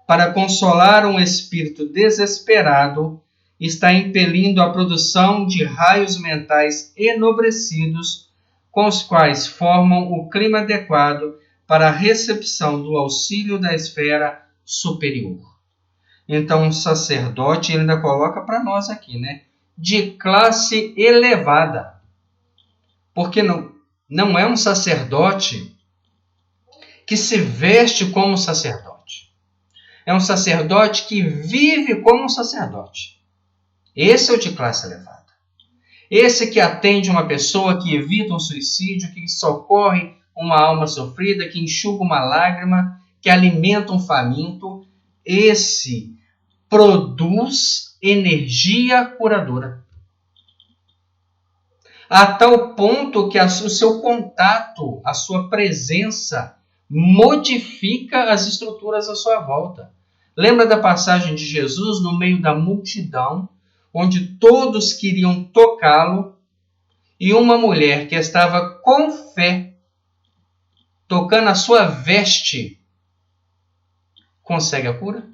para consolar um espírito desesperado, está impelindo a produção de raios mentais enobrecidos, com os quais formam o clima adequado para a recepção do auxílio da esfera superior. Então, o sacerdote, ele ainda coloca para nós aqui, né? De classe elevada. Porque não é um sacerdote que se veste como sacerdote. É um sacerdote que vive como um sacerdote. Esse é o de classe elevada. Esse que atende uma pessoa, que evita um suicídio, que socorre uma alma sofrida, que enxuga uma lágrima, que alimenta um faminto. Esse produz energia curadora. A tal ponto que o seu contato, a sua presença, modifica as estruturas à sua volta. Lembra da passagem de Jesus no meio da multidão, onde todos queriam tocá-lo, e uma mulher que estava com fé, tocando a sua veste, consegue a cura?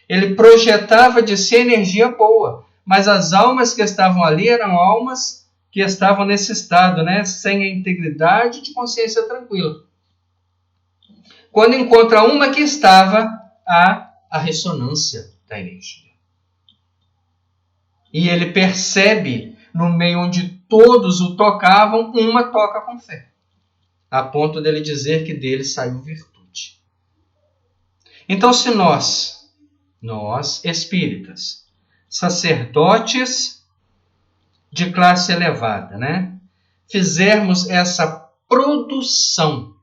Ele projetava de si energia boa, mas as almas que estavam ali eram almas que estavam nesse estado, né? Sem a integridade de consciência tranquila. Quando encontra uma que estava, há a ressonância da energia. E ele percebe, no meio onde todos o tocavam, uma toca com fé, a ponto dele dizer que dele saiu virtude. Então, se nós espíritas, sacerdotes de classe elevada, né, fizermos essa produção,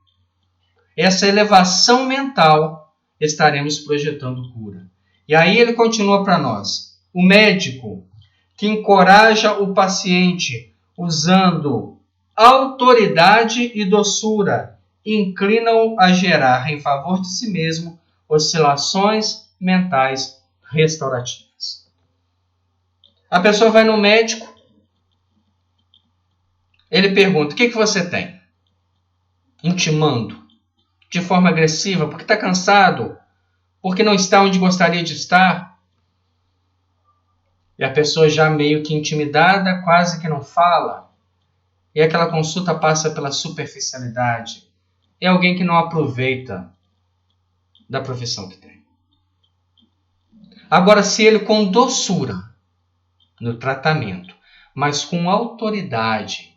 essa elevação mental, estaremos projetando cura. E aí ele continua para nós. O médico que encoraja o paciente usando autoridade e doçura, inclinam-o a gerar em favor de si mesmo oscilações mentais restaurativas. A pessoa vai no médico, ele pergunta, o que você tem? Intimando, de forma agressiva, porque está cansado, porque não está onde gostaria de estar. E a pessoa já meio que intimidada, quase que não fala. E aquela consulta passa pela superficialidade. É alguém que não aproveita da profissão que tem. Agora, se ele com doçura no tratamento, mas com autoridade,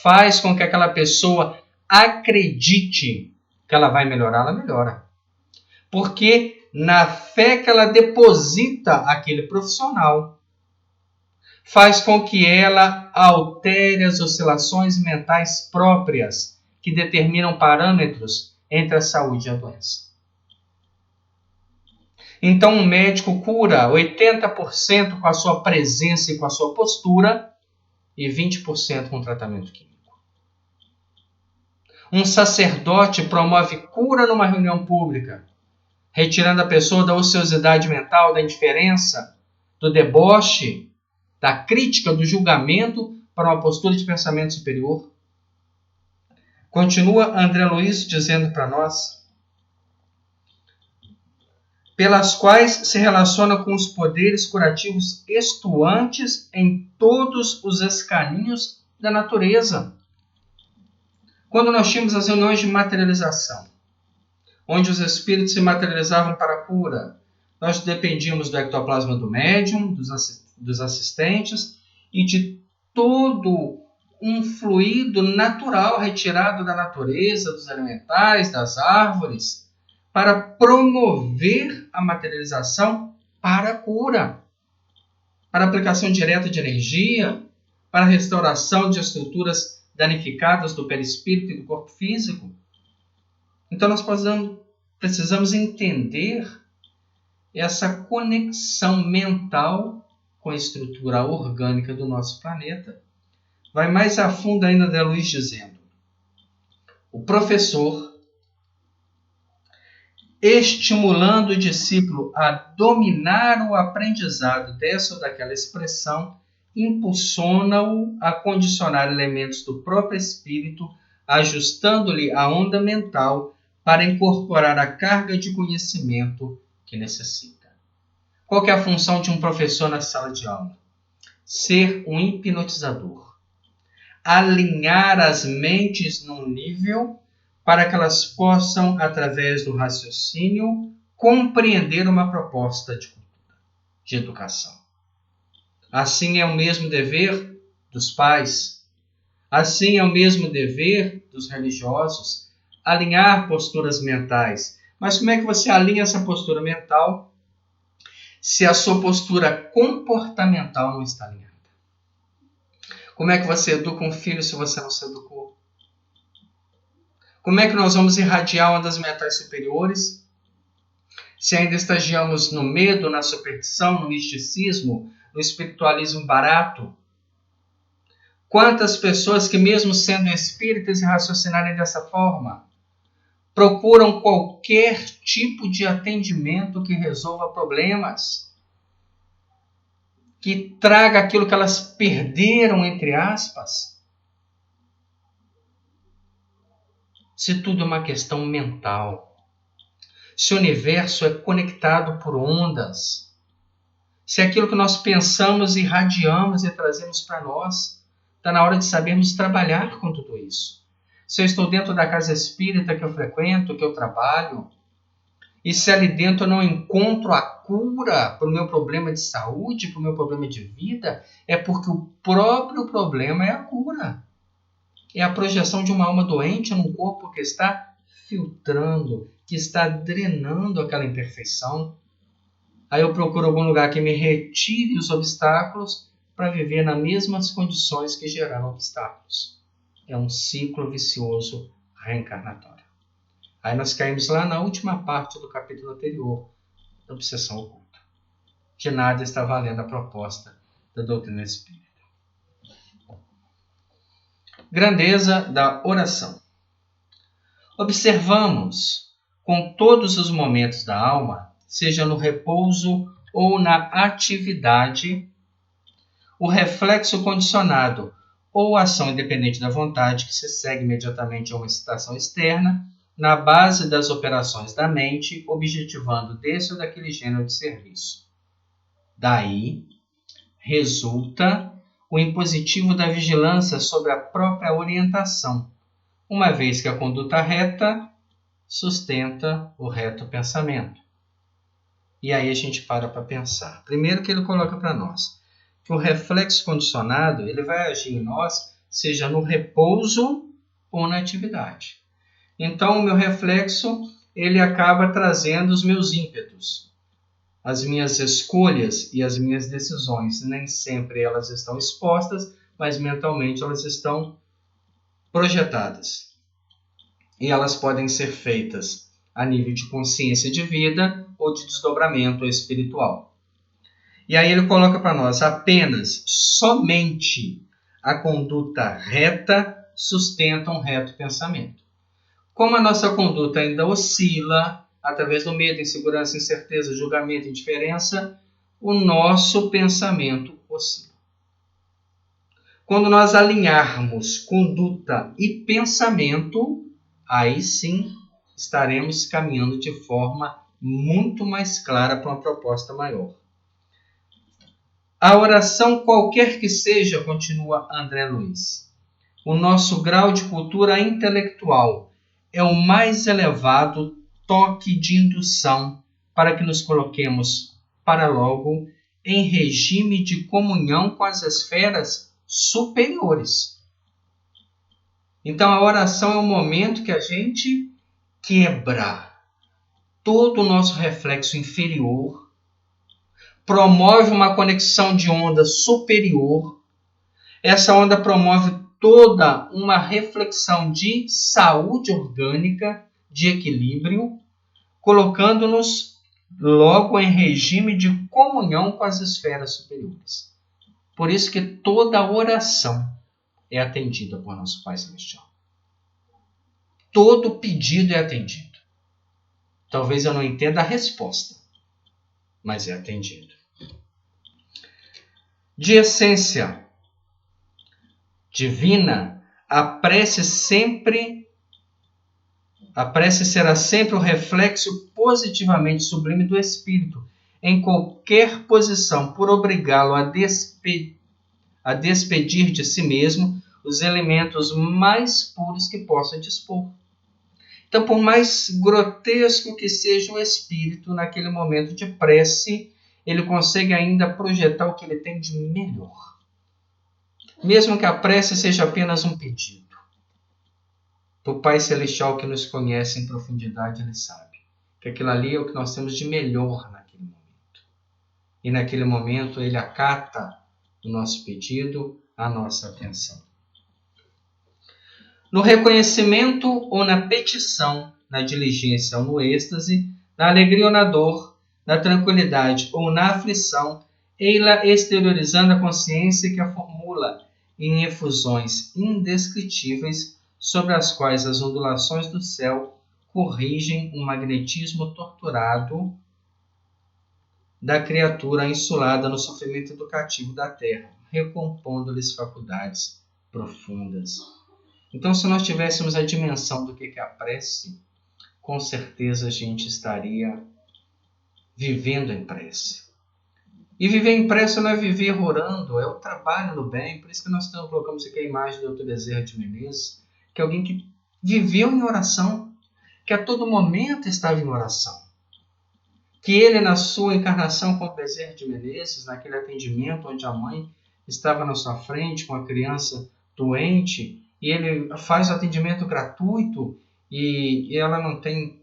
faz com que aquela pessoa acredite que ela vai melhorar, ela melhora. Porque na fé que ela deposita aquele profissional, faz com que ela altere as oscilações mentais próprias que determinam parâmetros entre a saúde e a doença. Então, um médico cura 80% com a sua presença e com a sua postura e 20% com tratamento químico. Um sacerdote promove cura numa reunião pública, retirando a pessoa da ociosidade mental, da indiferença, do deboche, da crítica, do julgamento, para uma postura de pensamento superior. Continua André Luiz dizendo para nós, pelas quais se relaciona com os poderes curativos estuantes em todos os escaninhos da natureza. Quando nós tínhamos as reuniões de materialização, onde os espíritos se materializavam para a cura. Nós dependíamos do ectoplasma do médium, dos assistentes e de todo um fluido natural retirado da natureza, dos elementais, das árvores, para promover a materialização para a cura, para a aplicação direta de energia, para a restauração de estruturas danificadas do perispírito e do corpo físico. Então nós precisamos entender essa conexão mental com a estrutura orgânica do nosso planeta. Vai mais a fundo ainda André Luiz dizendo: o professor, estimulando o discípulo a dominar o aprendizado dessa ou daquela expressão, impulsiona-o a condicionar elementos do próprio espírito, ajustando-lhe a onda mental para incorporar a carga de conhecimento que necessita. Qual que é a função de um professor na sala de aula? Ser um hipnotizador. Alinhar as mentes num nível para que elas possam, através do raciocínio, compreender uma proposta de educação. Assim é o mesmo dever dos pais. Assim é o mesmo dever dos religiosos, alinhar posturas mentais. Mas como é que você alinha essa postura mental se a sua postura comportamental não está alinhada? Como é que você educa um filho se você não se educou? Como é que nós vamos irradiar ondas mentais superiores se ainda estagiamos no medo, na superstição, no misticismo, no espiritualismo barato? Quantas pessoas que, mesmo sendo espíritas e raciocinarem dessa forma, procuram qualquer tipo de atendimento que resolva problemas, que traga aquilo que elas perderam, entre aspas? Se tudo é uma questão mental, se o universo é conectado por ondas, se aquilo que nós pensamos, irradiamos e trazemos para nós, está na hora de sabermos trabalhar com tudo isso. Se eu estou dentro da casa espírita que eu frequento, que eu trabalho, e se ali dentro eu não encontro a cura para o meu problema de saúde, para o meu problema de vida, é porque o próprio problema é a cura. É a projeção de uma alma doente num corpo que está filtrando, que está drenando aquela imperfeição. Aí eu procuro algum lugar que me retire os obstáculos para viver nas mesmas condições que geraram obstáculos. É um ciclo vicioso reencarnatório. Aí nós caímos lá na última parte do capítulo anterior, da obsessão oculta. De nada está valendo a proposta da doutrina espírita. Grandeza da oração. Observamos com todos os momentos da alma, seja no repouso ou na atividade, o reflexo condicionado ou ação independente da vontade que se segue imediatamente a uma excitação externa na base das operações da mente, objetivando desse ou daquele gênero de serviço. Daí resulta o impositivo da vigilância sobre a própria orientação, uma vez que a conduta reta sustenta o reto pensamento. E aí a gente para pensar. Primeiro que ele coloca para nós que o reflexo condicionado ele vai agir em nós, seja no repouso ou na atividade. Então o meu reflexo ele acaba trazendo os meus ímpetos, as minhas escolhas e as minhas decisões. Nem sempre elas estão expostas, mas mentalmente elas estão projetadas. E elas podem ser feitas a nível de consciência de vida ou de desdobramento espiritual. E aí ele coloca para nós apenas, somente a conduta reta sustenta um reto pensamento. Como a nossa conduta ainda oscila, através do medo, insegurança, incerteza, julgamento, indiferença, o nosso pensamento oscila. Quando nós alinharmos conduta e pensamento, aí sim estaremos caminhando de forma muito mais clara para uma proposta maior. A oração, qualquer que seja, continua André Luiz, o nosso grau de cultura intelectual é o mais elevado toque de indução para que nos coloquemos para logo em regime de comunhão com as esferas superiores. Então a oração é o momento que a gente quebra todo o nosso reflexo inferior, promove uma conexão de onda superior. Essa onda promove toda uma reflexão de saúde orgânica, de equilíbrio, colocando-nos logo em regime de comunhão com as esferas superiores. Por isso que toda oração é atendida por nosso Pai Celestial. Todo pedido é atendido. Talvez eu não entenda a resposta, mas é atendido. De essência divina, a prece será sempre o reflexo positivamente sublime do Espírito, em qualquer posição, por obrigá-lo a despedir de si mesmo os elementos mais puros que possa dispor. Então, por mais grotesco que seja o espírito, naquele momento de prece, ele consegue ainda projetar o que ele tem de melhor. Mesmo que a prece seja apenas um pedido. O Pai Celestial que nos conhece em profundidade, ele sabe que aquilo ali é o que nós temos de melhor naquele momento. E naquele momento ele acata o nosso pedido, a nossa atenção. No reconhecimento ou na petição, na diligência ou no êxtase, na alegria ou na dor, na tranquilidade ou na aflição, ei-la exteriorizando a consciência que a formula em efusões indescritíveis, sobre as quais as ondulações do céu corrigem o magnetismo torturado da criatura insulada no sofrimento educativo da terra, recompondo-lhes faculdades profundas. Então, se nós tivéssemos a dimensão do que é a prece, com certeza a gente estaria vivendo em prece. E viver em prece não é viver orando, é o trabalho no bem. Por isso que nós colocamos aqui a imagem do Dr. Bezerra de Menezes, que é alguém que viveu em oração, que a todo momento estava em oração. Que ele, na sua encarnação como Bezerra de Menezes, naquele atendimento onde a mãe estava na sua frente com a criança doente, e ele faz o atendimento gratuito e ela não tem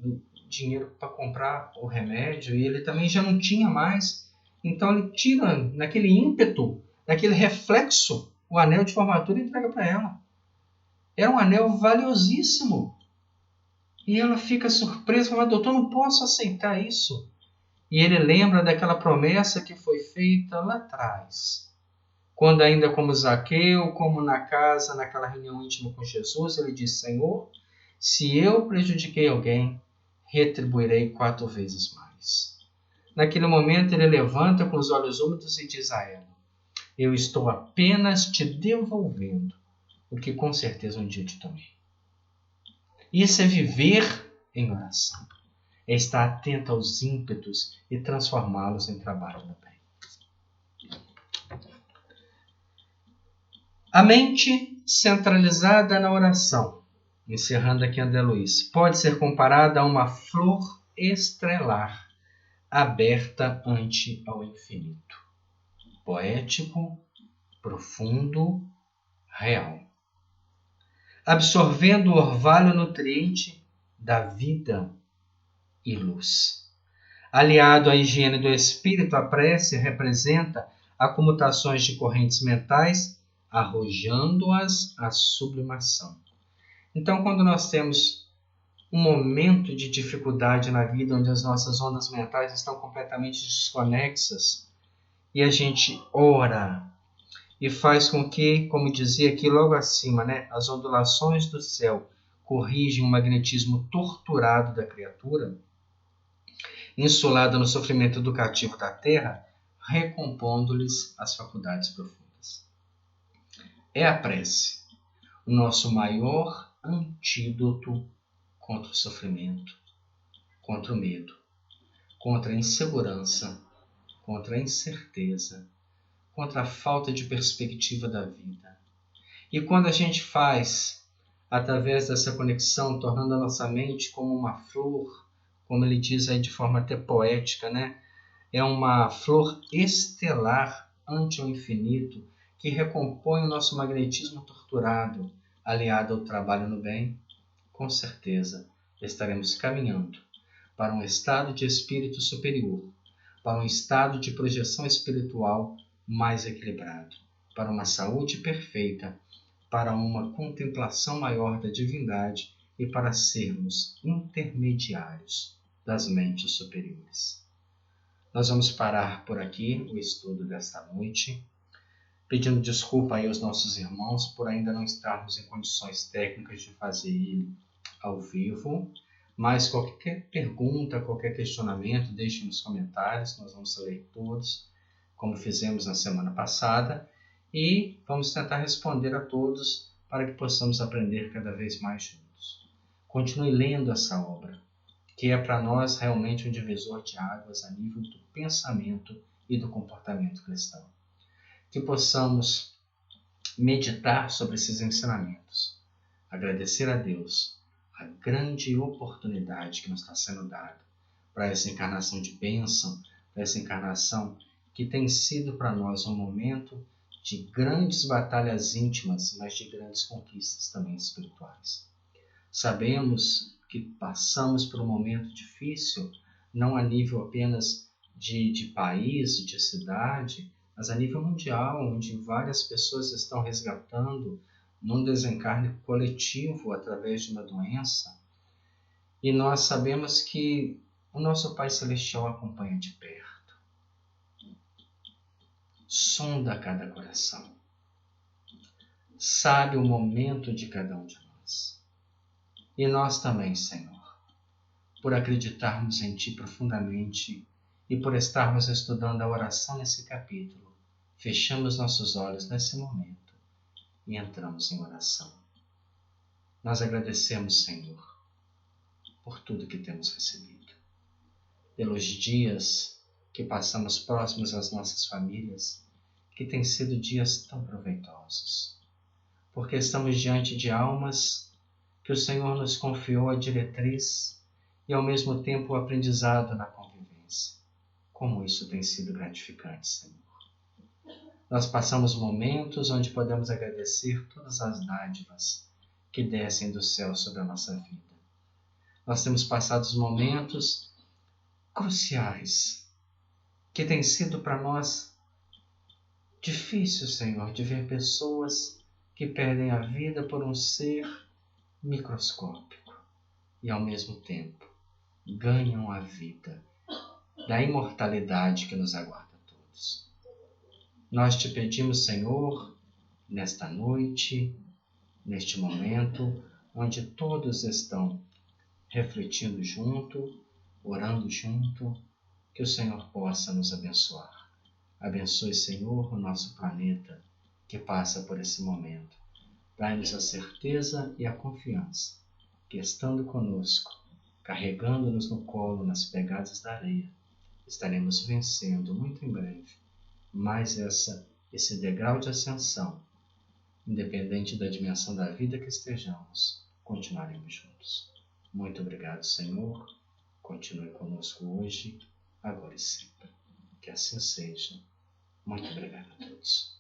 dinheiro para comprar o remédio, e ele também já não tinha mais. Então ele tira, naquele ímpeto, naquele reflexo, o anel de formatura e entrega para ela. Era um anel valiosíssimo. E ela fica surpresa, fala: doutor, não posso aceitar isso. E ele lembra daquela promessa que foi feita lá atrás. Quando ainda como Zaqueu, como na casa, naquela reunião íntima com Jesus, ele disse: Senhor, se eu prejudiquei alguém, retribuirei 4 vezes mais. Naquele momento ele levanta com os olhos úmidos e diz a ela: eu estou apenas te devolvendo o que com certeza um dia te tomei. Isso é viver em oração. É estar atento aos ímpetos e transformá-los em trabalho do bem. A mente centralizada na oração, encerrando aqui André Luiz, pode ser comparada a uma flor estrelar aberta ante ao infinito. Poético, profundo, real. Absorvendo o orvalho nutriente da vida e luz. Aliado à higiene do espírito, a prece representa acumulações de correntes mentais, arrojando-as à sublimação. Então, quando nós temos um momento de dificuldade na vida, onde as nossas ondas mentais estão completamente desconexas, e a gente ora e faz com que, como dizia aqui logo acima, as ondulações do céu corrigem o magnetismo torturado da criatura, insulada no sofrimento educativo da terra, recompondo-lhes as faculdades profundas. É a prece o nosso maior antídoto contra o sofrimento, contra o medo, contra a insegurança, contra a incerteza, contra a falta de perspectiva da vida. E quando a gente faz, através dessa conexão, tornando a nossa mente como uma flor como ele diz aí de forma até poética, né? É uma flor estelar ante o infinito que recompõe o nosso magnetismo torturado, aliado ao trabalho no bem. Com certeza estaremos caminhando para um estado de espírito superior, para um estado de projeção espiritual mais equilibrado, para uma saúde perfeita, para uma contemplação maior da divindade e para sermos intermediários das mentes superiores. Nós vamos parar por aqui o estudo desta noite, pedindo desculpa aí aos nossos irmãos por ainda não estarmos em condições técnicas de fazer ele ao vivo, mas qualquer pergunta, qualquer questionamento, deixe nos comentários, nós vamos ler todos, como fizemos na semana passada, e vamos tentar responder a todos para que possamos aprender cada vez mais juntos. Continue lendo essa obra, que é para nós realmente um divisor de águas a nível do pensamento e do comportamento cristão. Que possamos meditar sobre esses ensinamentos, agradecer a Deus a grande oportunidade que nos está sendo dada para essa encarnação de bênção, para essa encarnação que tem sido para nós um momento de grandes batalhas íntimas, mas de grandes conquistas também espirituais. Sabemos que passamos por um momento difícil, não a nível apenas de país, de cidade, mas a nível mundial, onde várias pessoas estão resgatando num desencarne coletivo através de uma doença. E nós sabemos que o nosso Pai Celestial acompanha de perto. Sonda cada coração. Sabe o momento de cada um de nós. E nós também, Senhor, por acreditarmos em Ti profundamente e por estarmos estudando a oração nesse capítulo, fechamos nossos olhos nesse momento e entramos em oração. Nós agradecemos, Senhor, por tudo que temos recebido, pelos dias que passamos próximos às nossas famílias, que têm sido dias tão proveitosos, porque estamos diante de almas que o Senhor nos confiou a diretriz e ao mesmo tempo o aprendizado na convivência. Como isso tem sido gratificante, Senhor. Nós passamos momentos onde podemos agradecer todas as dádivas que descem do céu sobre a nossa vida. Nós temos passado momentos cruciais, que tem sido para nós difícil, Senhor, de ver pessoas que perdem a vida por um ser microscópico e, ao mesmo tempo, ganham a vida da imortalidade que nos aguarda a todos. Nós te pedimos, Senhor, nesta noite, neste momento, onde todos estão refletindo junto, orando junto, que o Senhor possa nos abençoar. Abençoe, Senhor, o nosso planeta que passa por esse momento. Dai-nos a certeza e a confiança que, estando conosco, carregando-nos no colo nas pegadas da areia, estaremos vencendo muito em breve mais esse degrau de ascensão, independente da dimensão da vida que estejamos, continuaremos juntos. Muito obrigado, Senhor. Continue conosco hoje, agora e sempre. Que assim seja. Muito obrigado a todos.